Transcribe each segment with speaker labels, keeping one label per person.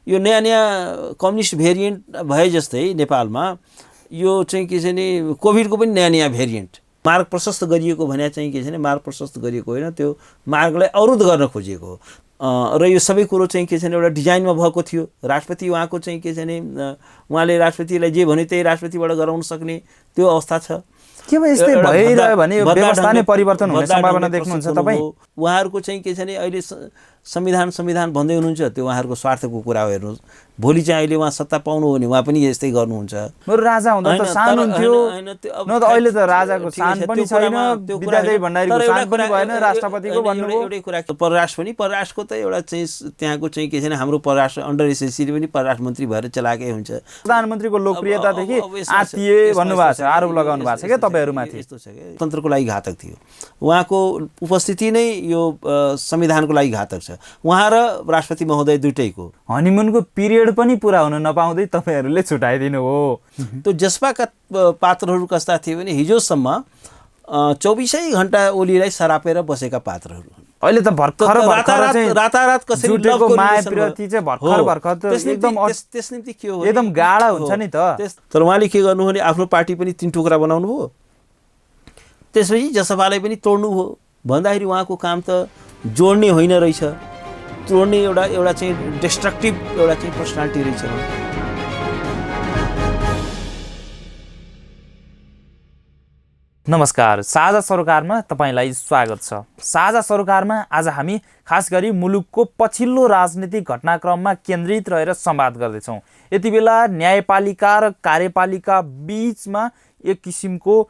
Speaker 1: यो नयाँ नयाँ कम्युनिस्ट भेरिएन्ट भए जस्तै नेपालमा यो चाहिँ के छ भने कोभिडको पनि नयाँ नयाँ भेरिएन्ट मार्ग प्रशस्त गरिएको भने चाहिँ के छ भने मार्ग प्रशस्त गरिएको होइन, त्यो मार्गलाई अवरुद्ध गर्न खोजिएको हो। र यो सबै कुरो चाहिँ के छ भने एउटा डिजाइनमा भएको थियो। राष्ट्रपति उहाँको चाहिँ के छ भने उहाँले राष्ट्रपतिलाई जे भन्यो त्यही राष्ट्रपतिबाट गराउन सक्ने त्यो अवस्था छ।
Speaker 2: के यस्तै भइरह्यो भने यो व्यवस्था नै परिवर्तन हुने सम्भावना देख्नुहुन्छ तपाईँ?
Speaker 1: उहाँहरूको चाहिँ के छ भने अहिले संविधान भन्दै हुनुहुन्छ, त्यो उहाँहरूको स्वार्थको कुरा हो। हेर्नुहोस्, भोलि चाहिँ अहिले उहाँ सत्ता पाउनु हो भने उहाँ पनि यस्तै गर्नुहुन्छ।
Speaker 2: मेरो राजा हुँदा त सान हुन्थ्यो, न त अहिले त राजाको सान पनि छैन, विद्यादेवी भण्डारीको सान पनि भएन, राष्ट्रपतिको भन्नुभयो।
Speaker 1: एउटै कुरा परराष्ट्र पनि, परराष्ट्रको त एउटा चाहिँ त्यहाँको चाहिँ के छ भने हाम्रो परराष्ट्र अन्डर एसएससीले पनि परराष्ट्र मन्त्री भएर चलाएकै हुन्छ।
Speaker 2: प्रधानमन्त्रीको लोकप्रियतादेखि आत्तिए भन्नुभएको छ, आरोप लगाउनु भएको छ क्या तपाईँहरूमाथि।
Speaker 1: यस्तो छ क्या, तन्त्रको लागि घातक थियो। उहाँको उपस्थिति नै यो संविधानको लागि घातक छ। उहाँ र राष्ट्रपति महोदय दुइटैको
Speaker 2: हनीमुनको पिरियड पनि पुरा हुन नपाउँदै तपाईँहरूले छुटाइदिनु हो।
Speaker 1: त्यो जसपाका पात्रहरू कस्ता थिए भने हिजोसम्म 24 घण्टा ओलीलाई सरापेर बसेका पात्रहरू।
Speaker 2: अहिले त भर्खर
Speaker 1: रातारात कसरी
Speaker 2: जुटेको मायाप्रति चाहिँ भर्खर एकदम
Speaker 1: त्यस निम्ति के हो
Speaker 2: एकदम गाढा हुन्छ नि त।
Speaker 1: तर उहाँले के गर्नु भने आफ्नो पार्टी पनि 3 टुक्रा बनाउनु भयो, त्यसपछि जसपालाई पनि तोड्नु भयो। भन्दाखेरि उहाँको काम त जोड्ने होइन रहेछ, तोड्ने एउटा चाहिँ डिस्ट्रक्टिभ एउटा चाहिँ पर्सनालिटी रहेछ।
Speaker 2: नमस्कार, साझा सरोकारमा तपाईँलाई स्वागत छ। साझा सरोकारमा आज हामी खास गरी मुलुकको पछिल्लो राजनीतिक घटनाक्रममा केन्द्रित रहेर संवाद गर्दैछौँ। यति बेला न्यायपालिका र कार्यपालिका बीचमा एक किसिमको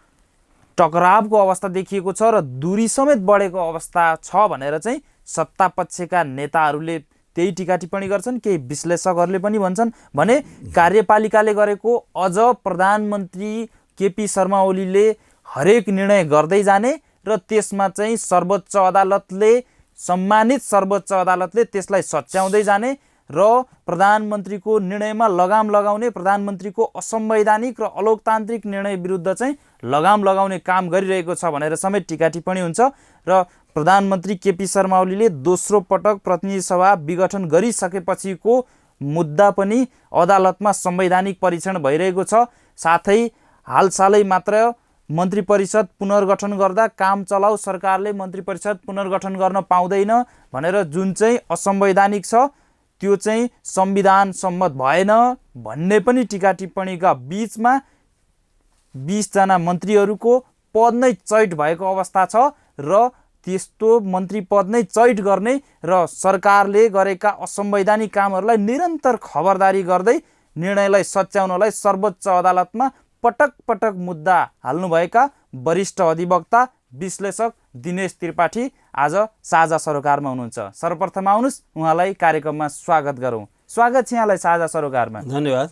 Speaker 2: टकरावको अवस्था देखिएको छ र दूरी समेत बढेको अवस्था छ भनेर चाहिँ सत्ता पक्षका नेताहरूले त्यही टिका टिप्पणी गर्छन्। केही विश्लेषकहरूले पनि भन्छन् भने कार्यपालिकाले गरेको अझ प्रधानमन्त्री केपी शर्मा ओलीले हरेक निर्णय गर्दै जाने र त्यसमा चाहिँ सर्वोच्च अदालतले, सम्मानित सर्वोच्च अदालतले त्यसलाई सच्याउँदै जाने र प्रधानमन्त्रीको निर्णयमा लगाम लगाउने, प्रधानमन्त्रीको असंवैधानिक र अलोकतान्त्रिक निर्णय विरुद्ध चाहिँ लगाम लगाउने काम गरिरहेको छ भनेर समेत टिका टिप्पणी हुन्छ। र प्रधानमन्त्री केपी शर्मा ओलीले दोस्रो पटक प्रतिनिधि सभा विघटन गरिसकेपछिको मुद्दा पनि अदालतमा संवैधानिक परीक्षण भइरहेको छ। साथै हालसालै मात्र मन्त्री परिषद पुनर्गठन गर्दा काम चलाउ सरकारले मन्त्री परिषद पुनर्गठन गर्न पाउँदैन भनेर जुन चाहिँ असंवैधानिक छ त्यो चाहिँ संविधान सम्मत भएन भन्ने पनि टिका टिप्पणीका बीचमा 20 जना मन्त्रीहरूको पद नै चैट भएको अवस्था छ र त्यस्तो मन्त्री पद नै चैट गर्ने र सरकारले गरेका असंवैधानिक कामहरूलाई निरन्तर खबरदारी गर्दै निर्णयलाई सच्याउनलाई सर्वोच्च अदालतमा पटक पटक मुद्दा हाल्नुभएका वरिष्ठ अधिवक्ता विश्लेषक दिनेश त्रिपाठी आज साझा सरोकारमा हुनुहुन्छ। सर्वप्रथम आउनुहोस्, उहाँलाई कार्यक्रममा स्वागत गरौँ। स्वागत छ यहाँलाई साझा सरोकारमा।
Speaker 1: धन्यवाद।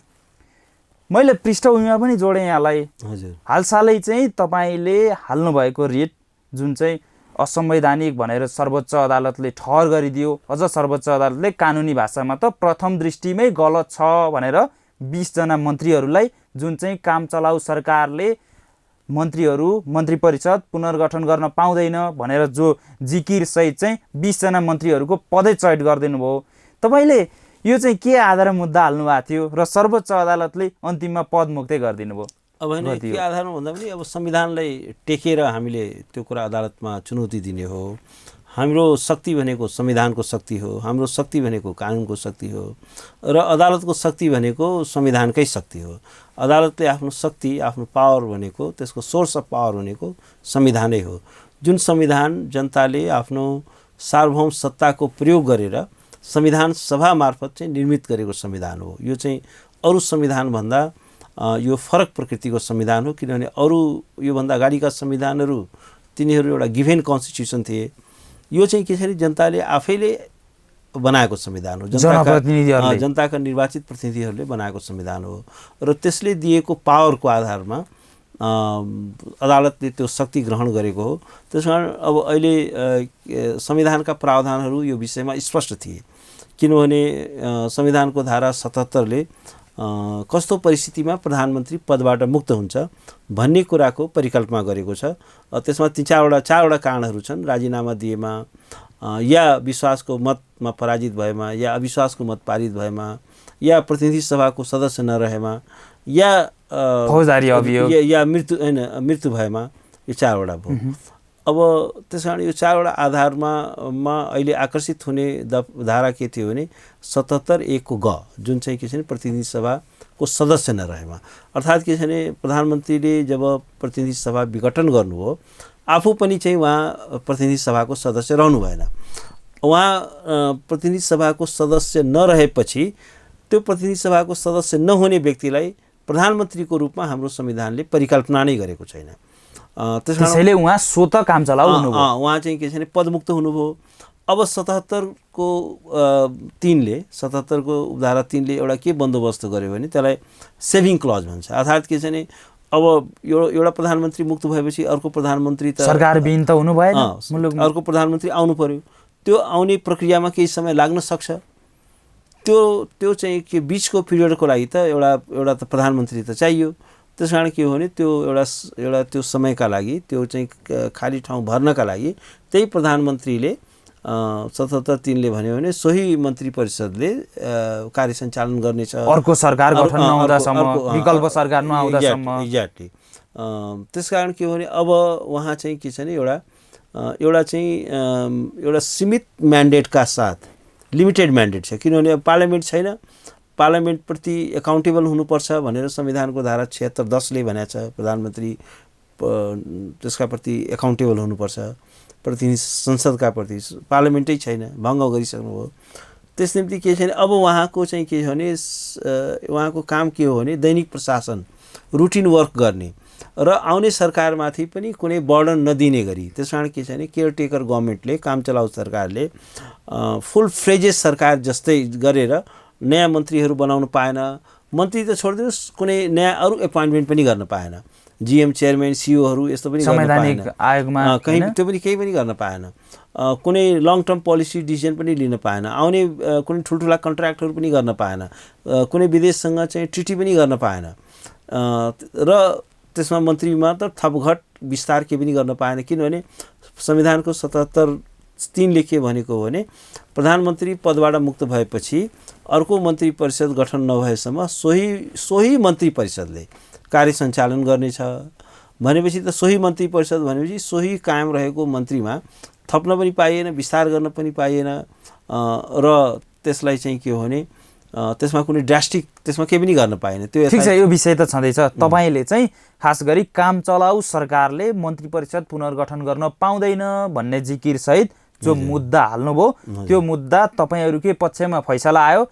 Speaker 2: मैले पृष्ठभूमिमा पनि जोडेँ यहाँलाई।
Speaker 1: हजुर,
Speaker 2: हालसालै चाहिँ तपाईँले हाल्नुभएको रिट जुन चाहिँ असंवैधानिक भनेर सर्वोच्च अदालतले ठहर गरिदियो, अझ सर्वोच्च अदालतले कानुनी भाषामा त प्रथम दृष्टिमै गलत छ भनेर 20 जना मन्त्रीहरूलाई जुन चाहिँ काम चलाउ सरकारले मन्त्री परिषद पुनर्गठन गर्न पाउँदैन भनेर जो जिकिर सहित चाहिँ 20 जना मन्त्रीहरूको पदै चयन गरिदिनु भयो। तपाईँले यो चाहिँ के आधारमा मुद्दा हाल्नु भएको थियो र सर्वोच्च अदालतले अन्तिममा पद मुक्तै गरिदिनु भयो?
Speaker 1: अब होइन, के आधारमा भन्दा पनि अब संविधानलाई टेकेर हामीले त्यो कुरा अदालतमा चुनौती दिने हो। हाम्रो शक्ति भनेको संविधानको शक्ति हो, हाम्रो शक्ति भनेको कानुनको शक्ति हो र अदालतको शक्ति भनेको संविधानकै शक्ति हो। अदालतले आफ्नो शक्ति, आफ्नो पावर भनेको, त्यसको सोर्स अफ पावर भनेको संविधानै हो। जुन संविधान जनताले आफ्नो सार्वभौम सत्ताको प्रयोग गरेर संविधान सभा मार्फत चाहिँ निर्मित गरेको संविधान हो। यो चाहिँ अरू संविधानभन्दा यो फरक प्रकृतिको संविधान हो, किनभने अरू योभन्दा अगाडिका संविधानहरू तिनीहरू एउटा गिभेन कन्स्टिट्युसन थिए। यो चाहिँ के छ भने जनताले आफैले बनाएको संविधान हो, जनताका निर्वाचित प्रतिनिधिहरूले बनाएको संविधान हो र त्यसले दिएको पावरको आधारमा अदालतले त्यो शक्ति ग्रहण गरेको हो। त्यसकारण अब अहिले संविधानका प्रावधानहरू यो विषयमा स्पष्ट थिए, किनभने संविधानको धारा 77ले कस्तो परिस्थितिमा प्रधानमन्त्री पदबाट मुक्त हुन्छ भन्ने कुराको परिकल्पना गरेको छ। त्यसमा चारवटा कारणहरू छन्। राजीनामा दिएमा, या विश्वासको मतमा पराजित भएमा, या अविश्वासको मत पारित भएमा, या प्रतिनिधि सभाको सदस्य नरहेमा, या
Speaker 2: फौजदारी अभियोग,
Speaker 1: या मृत्यु भएमा, यो चारवटा भयो। अब त्यस कारण यो चारवटा आधारमा अहिले आकर्षित हुने धारा के थियो भने 77(1) को ग, जुन चाहिँ के छ भने प्रतिनिधि सभाको सदस्य नरहेमा। अर्थात् के छ भने प्रधानमन्त्रीले जब प्रतिनिधि सभा विघटन गर्नुभयो, आफू पनि चाहिँ उहाँ प्रतिनिधि सभाको सदस्य रहनु भएन। उहाँ प्रतिनिधि सभाको सदस्य नरहेपछि त्यो प्रतिनिधि सभाको सदस्य नहुने व्यक्तिलाई प्रधानमन्त्रीको रूपमा हाम्रो संविधानले परिकल्पना नै गरेको छैन।
Speaker 2: त्यसैले उहाँ स्वतः काम चलाउ हुनुभयो।
Speaker 1: उहाँ चाहिँ के छ भने पदमुक्त हुनुभयो। अब 77 को धारा 3 ले एउटा के बन्दोबस्त गर्यो भने त्यसलाई सेभिङ क्लज भन्छ। अर्थात् के छ भने अब एउटा प्रधानमन्त्री मुक्त भएपछि अर्को प्रधानमन्त्री त
Speaker 2: सरकारविहीन त हुनु भएन,
Speaker 1: अर्को प्रधानमन्त्री आउनु पर्यो। त्यो आउने प्रक्रियामा केही समय लाग्न सक्छ। त्यो चाहिँ के बिचको पिरियडको लागि त एउटा त प्रधानमन्त्री त चाहियो। त्यस कारण के हो भने त्यो एउटा त्यो समयका लागि, त्यो चाहिँ खाली ठाउँ भर्नका लागि त्यही प्रधानमन्त्रीले 77(3) ले भन्यो भने सोही मन्त्री परिषदले कार्य सञ्चालन गर्नेछ।
Speaker 2: अर्को सरकार गठन नहुँदासम्म, विकल्प सरकार नआउँदासम्म।
Speaker 1: एक्ज्याक्टली। त्यसकारण के हो भने अब उहाँ चाहिँ के छ भने एउटा सीमित म्यान्डेटका साथ, लिमिटेड म्यान्डेट छ। किनभने अब पार्लियामेन्ट छैन, पार्लियामेन्टप्रति एकाउन्टेबल हुनुपर्छ भनेर संविधानको धारा 76(10) ले भनेको छ। प्रधानमन्त्री त्यसका प्रति एकाउन्टेबल हुनुपर्छ, प्रतिनिधि संसदका प्रति। पार्लियामेन्टै छैन, भङ्ग गरिसक्नुभयो। त्यस निम्ति के छैन, अब उहाँको चाहिँ के हो भने उहाँको काम के हो भने दैनिक प्रशासन, रुटिन वर्क गर्ने र आउने सरकारमाथि पनि कुनै बर्डन नदिने गरी। त्यस कारण के छ भने केयरटेकर गभर्मेन्टले, काम चलाउ सरकारले फुल फ्लेजेस सरकार जस्तै गरेर नयाँ मन्त्रीहरू बनाउनु पाएन। मन्त्री त छोडिदिनुहोस्, कुनै नयाँ अरू एपोइन्टमेन्ट पनि गर्न पाएन। जीएम, चेयरम्यान, सिओहरू यस्तो पनि गर्न पाएन।
Speaker 2: आयोगमा
Speaker 1: कहीँ त्यो पनि केही पनि गर्न पाएन। कुनै लङ टर्म पोलिसी डिसिजन पनि लिन पाएन। आउने कुनै ठुल्ठुला कन्ट्र्याक्टहरू पनि गर्न पाएन। कुनै विदेशसँग चाहिँ ट्रिटी पनि गर्न पाएन। र त्यसमा मन्त्रीमा त थपघट विस्तार के पनि गर्न पाएन। किनभने संविधानको 77(3) ले के भनेको हो भने प्रधानमन्त्री पदबाट मुक्त भएपछि अर्को मन्त्री परिषद गठन नभएसम्म सोही मन्त्री परिषदले कार्य सञ्चालन गर्नेछ। भनेपछि त सोही मन्त्री परिषद भनेपछि सोही कायम रहेको मन्त्रीमा थप्न पनि पाइएन, विस्तार गर्न पनि पाइएन। र त्यसलाई चाहिँ के हो भने त्यसमा कुनै ड्रास्टिक त्यसमा केही पनि गर्न पाएन। त्यो
Speaker 2: ठिक छ, यो विषय त छँदैछ। तपाईँले चाहिँ खास गरी काम चलाउ सरकारले मन्त्री परिषद पुनर्गठन गर्न पाउँदैन भन्ने जिकिर सहित जो मुद्दा हाल्नुभयो, त्यो मुद्दा तपाईँहरूकै पक्षमा फैसला आयो।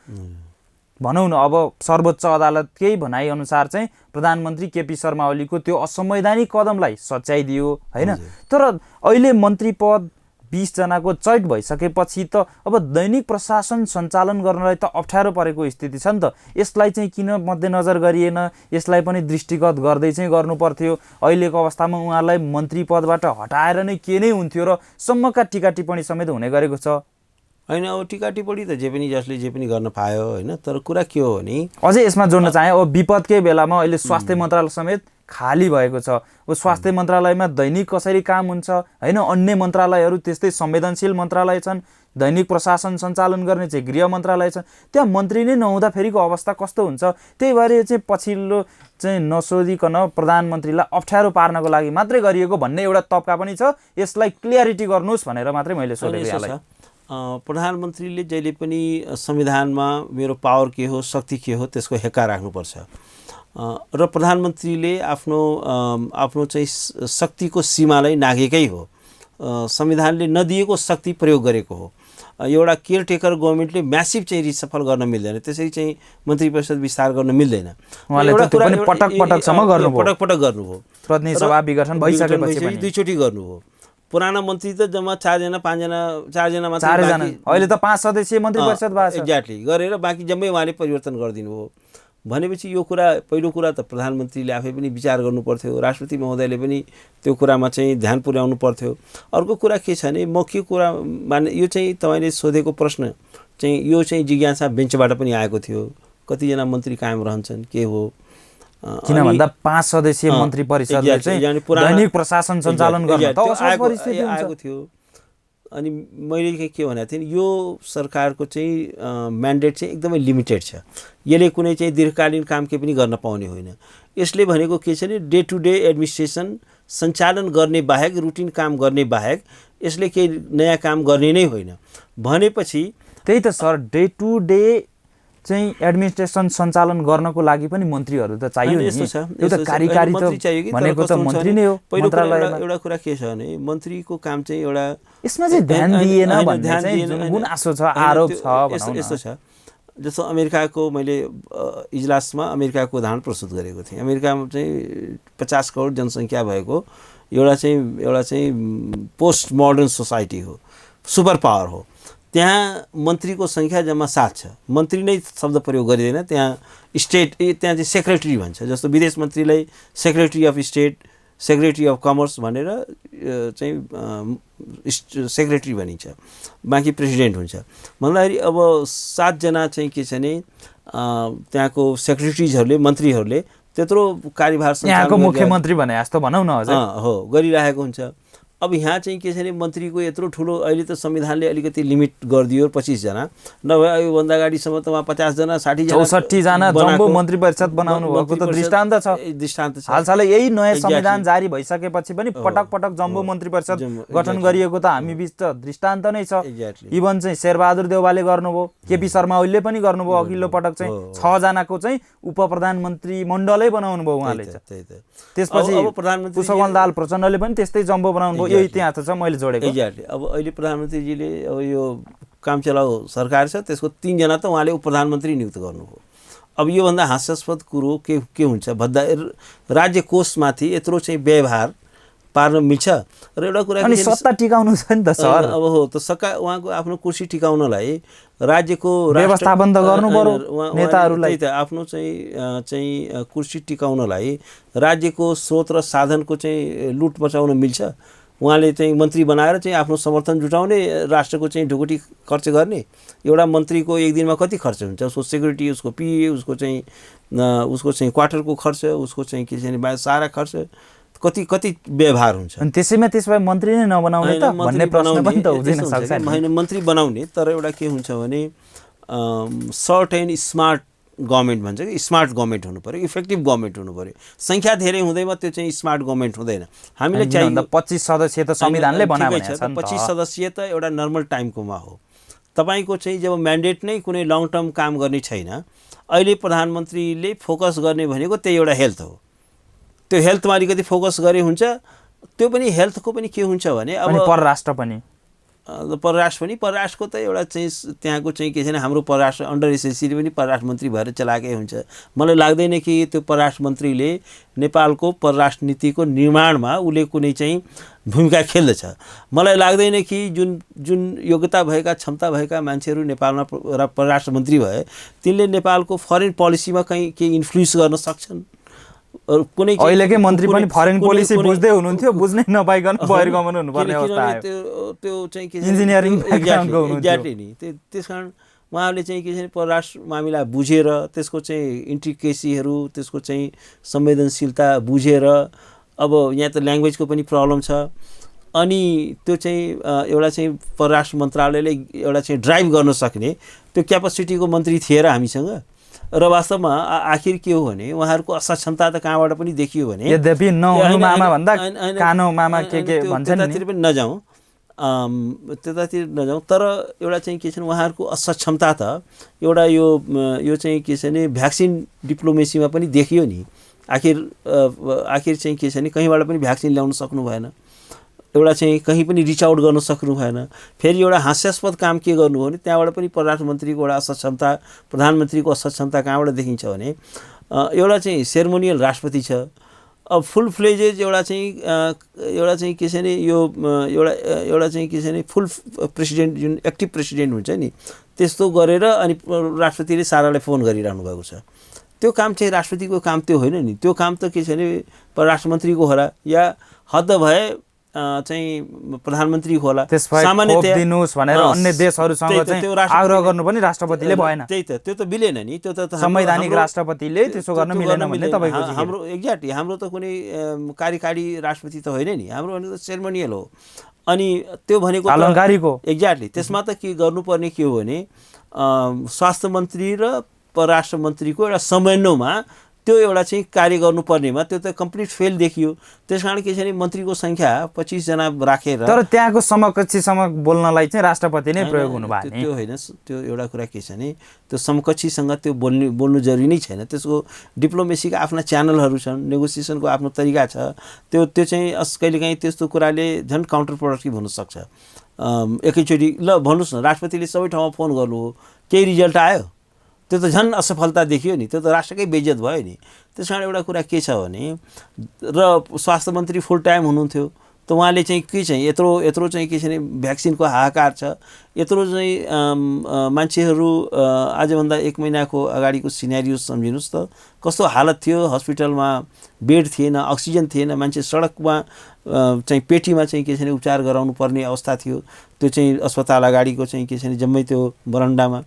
Speaker 2: भनौँ न, अब सर्वोच्च अदालतकै भनाइअनुसार चाहिँ प्रधानमन्त्री केपी शर्मा ओलीको त्यो असंवैधानिक कदमलाई सच्याइदियो, होइन? तर अहिले मन्त्री पद 20 जनाको चैट भइसकेपछि त अब दैनिक प्रशासन सञ्चालन गर्नलाई त अप्ठ्यारो परेको स्थिति छ नि त। यसलाई चाहिँ किन मध्यनजर गरिएन? यसलाई पनि दृष्टिगत गर्दै चाहिँ गर्नु पर्थ्यो। अहिलेको अवस्थामा उहाँलाई मन्त्री पदबाट हटाएर नै के नै हुन्थ्यो र सम्मका टिका टिप्पणी समेत हुने गरेको छ।
Speaker 1: होइन, अब टिका टिप्पणी त जसले जे पनि गर्न पायो, होइन? तर कुरा के हो भने
Speaker 2: अझै यसमा जोड्न चाहे, अब विपदकै बेलामा अहिले स्वास्थ्य मन्त्रालय समेत खाली भएको छ। अब स्वास्थ्य मन्त्रालयमा दैनिक कसरी काम हुन्छ, होइन? अन्य मन्त्रालयहरू त्यस्तै संवेदनशील मन्त्रालय छन्। दैनिक प्रशासन सञ्चालन गर्ने चाहिँ गृह मन्त्रालय छ। त्यहाँ मन्त्री नै नहुँदाखेरिको अवस्था कस्तो हुन्छ? त्यही भएर चाहिँ पछिल्लो चाहिँ नसोधिकन प्रधानमन्त्रीलाई अप्ठ्यारो पार्नको लागि मात्रै गरिएको भन्ने एउटा तब्का पनि छ। यसलाई क्लियरिटी गर्नुहोस् भनेर मात्रै मैले सोधेको यहाँलाई।
Speaker 1: प्रधानमन्त्रीले जहिले पनि संविधानमा मेरो पावर के हो, शक्ति के हो, त्यसको हेक्का राख्नुपर्छ। र प्रधानमन्त्रीले आफ्नो चाहिँ शक्तिको सीमालाई नागेकै हो। संविधानले नदिएको शक्ति प्रयोग गरेको हो। एउटा केयरटेकर गभर्मेन्टले म्यासिभ चाहिँ रिसफल गर्न मिल्दैन, त्यसरी चाहिँ मन्त्री परिषद विस्तार गर्न मिल्दैन।
Speaker 2: पटक
Speaker 1: पटक गर्नुभयो।
Speaker 2: प्रतिनिधि सभा विघटन भइसकेपछि
Speaker 1: 2 चोटि गर्नुभयो। पुराना मन्त्री त जम्मा 4 जना 5 जना मात्र,
Speaker 2: अहिले त 5 सदस्यीय मन्त्री परिषद भएको छ।
Speaker 1: एक्ज्याक्टली गरेर बाँकी जम्मै उहाँले परिवर्तन गरिदिनु हो। भनेपछि यो कुरा, पहिलो कुरा त प्रधानमन्त्रीले आफै पनि विचार गर्नु पर्थ्यो। राष्ट्रपति महोदयले पनि त्यो कुरामा चाहिँ ध्यान पुर्याउनु पर्थ्यो। अर्को कुरा के छ भने म के कुरा माने, यो चाहिँ तपाईँले सोधेको प्रश्न चाहिँ यो चाहिँ जिज्ञासा बेन्चबाट पनि आएको थियो। कतिजना मन्त्री कायम रहन्छन् के हो।
Speaker 2: किन भन्दा 5 सदस्यीय मन्त्री परिषदले चाहिँ दैनिक प्रशासन सञ्चालन गर्न त असहज परिस्थिति
Speaker 1: आएको थियो। अनि मैले के भनेको थिएँ, यो सरकारको चाहिँ म्यान्डेट चाहिँ एकदमै लिमिटेड छ। यसले कुनै चाहिँ दीर्घकालीन काम केही पनि गर्न पाउने होइन। यसले भनेको के छ भने डे टु डे एडमिनिस्ट्रेसन सञ्चालन गर्ने बाहेक, रुटिन काम गर्ने बाहेक यसले केही नयाँ काम गर्ने नै होइन भनेपछि।
Speaker 2: त्यही त सर, डे टु डे चाहिँ एडमिनिस्ट्रेसन सञ्चालन गर्नको लागि पनि मन्त्रीहरू त चाहियो नि। एउटा कार्यकारी त भनेको त मन्त्री नै हो।
Speaker 1: एउटा कुरा के छ भने मन्त्रीको काम चाहिँ एउटा
Speaker 2: यसमा चाहिँ ध्यान दिएन भन्ने चाहिँ जुन गुनासो छ, आरोप छ भनौँ न।
Speaker 1: यस्तो छ, जस्तो अमेरिकाको मैले इजलासमा अमेरिकाको उदाहरण प्रस्तुत गरेको थिएँ। अमेरिकामा चाहिँ 50 करोड जनसङ्ख्या भएको एउटा चाहिँ पोस्ट मोडर्न सोसाइटी हो, सुपर पावर हो। त्यहाँ मन्त्रीको सङ्ख्या जम्मा 7 छ। मन्त्री नै शब्द प्रयोग गरिँदैन, त्यहाँ त्यहाँ चाहिँ सेक्रेटरी भन्छ। जस्तो विदेश मन्त्रीलाई secretary of state, secretary of commerce भनेर चाहिँ सेक्रेटरी भनिन्छ, बाँकी प्रेसिडेन्ट हुन्छ। भन्दाखेरि अब 7 जना चाहिँ के छ भने त्यहाँको सेक्रेटरिजहरूले, मन्त्रीहरूले त्यत्रो कार्यभार
Speaker 2: यहाँको मुख्यमन्त्री भने जस्तो भनौँ न हजुर,
Speaker 1: हो गरिरहेको हुन्छ। अब यहाँ चाहिँ के छ भने मन्त्रीको यत्रो ठुलो, अहिले त संविधानले अलिकति लिमिट गरिदियो 25 जना, नभए योभन्दा अगाडिसम्म त उहाँ 50 जना 60 जना
Speaker 2: 64 जना जम्बो मन्त्री परिषद बनाउनु भएको त दृष्टान्त छ। हालसालै यही नयाँ संविधान जारी भइसकेपछि पनि पटक पटक जम्बो मन्त्री परिषद गठन गरिएको त हामी बीच त दृष्टान्त नै छ। इभन चाहिँ शेरबहादुर देउवाले गर्नुभयो, केपी शर्मा ओलीले पनि गर्नुभयो। अघिल्लो पटक चाहिँ 6 जनाको चाहिँ उप प्रधानमन्त्री मण्डलै बनाउनु भयो उहाँले। त्यसपछि पुष्पकमल दाहाल प्रचण्डले पनि त्यस्तै जम्बो बनाउनु भयो। यो इतिहास छ मैले जोडेको।
Speaker 1: एक्ज्याक्टली। अब अहिले प्रधानमन्त्रीजीले अब यो काम चलाउ सरकार छ, त्यसको 3 जना त उहाँले उप प्रधानमन्त्री नियुक्त गर्नुभयो। अब योभन्दा हास्यास्पद कुरो के हुन्छ भन्दा राज्य कोषमाथि यत्रो चाहिँ व्यवहार पार्न मिल्छ। र एउटा कुरा
Speaker 2: अनि सत्ता टिकाउनु छ नि त सर।
Speaker 1: अब हो त उहाँको आफ्नो कुर्सी टिकाउनलाई राज्यको
Speaker 2: व्यवस्थापन त गर्नु पर्यो नेताहरूलाई।
Speaker 1: आफ्नो चाहिँ कुर्सी टिकाउनलाई राज्यको स्रोत र साधनको चाहिँ लुट बचाउन मिल्छ। उहाँले चाहिँ मन्त्री बनाएर चाहिँ आफ्नो समर्थन जुटाउने, राष्ट्रको चाहिँ ढुकुटी खर्च गर्ने। एउटा मन्त्रीको एक दिनमा कति खर्च हुन्छ? उसको सेक्युरिटी, उसको पिए, उसको चाहिँ क्वार्टरको खर्च, उसको चाहिँ के छ भने सारा खर्च, कति व्यवहार हुन्छ।
Speaker 2: अनि त्यसै मन्त्री नै नबनाउने त भन्ने प्रश्न पनि त हुँदैन सक्छ
Speaker 1: हैन। मन्त्री बनाउने, तर एउटा के हुन्छ भने सर्ट एन्ड स्मार्ट गभर्नमेन्ट भन्छ कि स्मार्ट गभर्नमेन्ट हुनु पर्यो, इफेक्टिभ गभर्नमेन्ट हुनु पर्यो। सङ्ख्या धेरै हुँदैमा त्यो चाहिँ स्मार्ट गभर्नमेन्ट हुँदैन। हामीले चाहिँ
Speaker 2: 25 सदस्य त संविधानले बनाएको छ।
Speaker 1: 25 सदस्य त एउटा नर्मल टाइमकोमा हो। तपाईको चाहिँ जब म्यान्डेट नै कुनै लङ टर्म काम गर्ने छैन, अहिले प्रधानमन्त्रीले फोकस गर्ने भनेको त्यही एउटा हेल्थ हो। त्यो हेल्थमा अलिकति फोकस गरे हुन्छ। त्यो पनि हेल्थको पनि के हुन्छ भने अब
Speaker 2: परराष्ट्र पनि
Speaker 1: परराष्ट्रको त एउटा चाहिँ त्यहाँको चाहिँ के छैन, हाम्रो परराष्ट्र अन्डर एसएससीले पनि परराष्ट्र मन्त्री भएर चलाएकै हुन्छ। मलाई लाग्दैन कि त्यो परराष्ट्र मन्त्रीले नेपालको परराष्ट्र नीतिको निर्माणमा उसले कुनै चाहिँ भूमिका खेल्दछ। मलाई लाग्दैन कि जुन योग्यता भएका, क्षमता भएका मान्छेहरू नेपालमा परराष्ट्र मन्त्री भए तिनले नेपालको फरेन पोलिसीमा केही इन्फ्लुएन्स गर्न सक्छन्। कुनै
Speaker 2: अहिलेकै मन्त्री पनि फरेन पोलिसी बुझ्दै हुनुहुन्थ्यो, बुझ्नै नपाइकन बहिर्गमन हुनुपर्ने अवस्था आयो।
Speaker 1: त्यो चाहिँ के
Speaker 2: इन्जिनियरिङ ब्याकग्राउन्डको हुनुहुन्थ्यो
Speaker 1: नि। त्यसकारण उहाँले चाहिँ के छ परराष्ट्र मामिला बुझेर, त्यसको चाहिँ इन्ट्रिकेसीहरू, त्यसको चाहिँ संवेदनशीलता बुझेर, अब यहाँ त ल्याङ्ग्वेजको पनि प्रब्लम छ। अनि त्यो चाहिँ एउटा चाहिँ परराष्ट्र मन्त्रालयले एउटा चाहिँ ड्राइभ गर्न सक्ने त्यो क्यापासिटीको मन्त्री थिए र हामीसँग। र वास्तवमा आखिर के हो भने उहाँहरूको असक्षमता त कहाँबाट पनि देखियो भने,
Speaker 2: यद्यपि नहुनु मामा भन्दा कानो मामा के भन्छन् नि,
Speaker 1: त्यतातिर पनि नजाउँ, त्यतातिर नजाउँ। तर एउटा चाहिँ के छ भने उहाँहरूको असक्षमता त एउटा यो चाहिँ के छ भने भ्याक्सिन डिप्लोमेसीमा पनि देखियो नि। आखिर चाहिँ के छ भने कहीँबाट पनि भ्याक्सिन ल्याउन सक्नु भएन, एउटा चाहिँ कहीँ पनि रिच आउट गर्न सक्नु भएन। फेरि एउटा हास्यास्पद काम के गर्नु हो भने त्यहाँबाट पनि परराष्ट्र मन्त्रीको एउटा असक्षमता, प्रधानमन्त्रीको असक्षमता कहाँबाट देखिन्छ भने एउटा चाहिँ सेरेमोनियल राष्ट्रपति छ। अब फुल फ्लेजेज एउटा चाहिँ के छ भने यो एउटा चाहिँ के छ भने फुल प्रेसिडेन्ट, जुन एक्टिभ प्रेसिडेन्ट हुन्छ नि, त्यस्तो गरेर अनि राष्ट्रपतिले सारालाई फोन गरिरहनु भएको छ। त्यो काम चाहिँ राष्ट्रपतिको काम त्यो होइन नि। त्यो काम त के छ भने परराष्ट्र मन्त्रीको होला, या हद भए चाहिँ प्रधानमन्त्री होला
Speaker 2: त्यसपछि
Speaker 1: सामान्यतया
Speaker 2: दिनुस् भनेर अन्य देशहरूसँग चाहिँ आग्रह गर्नु पनि राष्ट्रपतिले भएन।
Speaker 1: त्यही त त्यो त मिलेन नि, त्यो त
Speaker 2: संवैधानिक राष्ट्रपतिले त्यसो गर्न मिलेन भन्ने तपाईको
Speaker 1: हाम्रो एक्ज्याक्टली हाम्रो त कुनै कार्यकारी राष्ट्रपति त होइन नि, हाम्रो भनेको त सेरेमोनियल हो। अनि त्यो भनेको
Speaker 2: अलङ्कारिक हो।
Speaker 1: एक्ज्याक्टली त्यसमा त के गर्नुपर्ने के हो भने स्वास्थ्य मन्त्री र परराष्ट्र मन्त्रीको एउटा समन्वयमा त्यो एउटा चाहिँ कार्य गर्नुपर्नेमा त्यो त कम्प्लिट फेल देखियो। त्यसकारण के छ भने मन्त्रीको सङ्ख्या 25 जना राखेर
Speaker 2: तर त्यहाँको समकक्षीसँग बोल्नलाई चाहिँ राष्ट्रपति नै प्रयोग हुनुभयो नि।
Speaker 1: त्यो होइन, त्यो एउटा कुरा के छ भने त्यो समकक्षीसँग त्यो बोल्नु जरुरी नै छैन। त्यसको डिप्लोमेसीका आफ्ना च्यानलहरू छन्, नेगोसिएसनको आफ्नो तरिका छ। त्यो चाहिँ कहिलेकाहीँ त्यस्तो कुराले झन् काउन्टर प्रोडक्टिभ हुनसक्छ। एकैचोटि ल भन्नुहोस् न, राष्ट्रपतिले सबै ठाउँमा फोन गर्नु हो, केही रिजल्ट आयो, त्यो त झन् असफलता देखियो नि, त्यो त राष्ट्रकै बेइज्जत भयो नि। त्यस कारण एउटा कुरा के छ भने र स्वास्थ्य मन्त्री फुल टाइम हुनुहुन्थ्यो, त उहाँले चाहिँ के चाहिँ यत्रो चाहिँ के छ भने भ्याक्सिनको हाहाकार छ, यत्रो चाहिँ मान्छेहरू आजभन्दा 1 महिनाको अगाडिको सिनेरियो सम्झिनुहोस् त, कस्तो हालत थियो, हस्पिटलमा बेड थिएन, अक्सिजन थिएन, मान्छे सडकमा चाहिँ पेटीमा चाहिँ के छ भने उपचार गराउनु पर्ने अवस्था थियो। त्यो चाहिँ अस्पताल अगाडिको चाहिँ के छ भने जम्मै त्यो बरन्डामा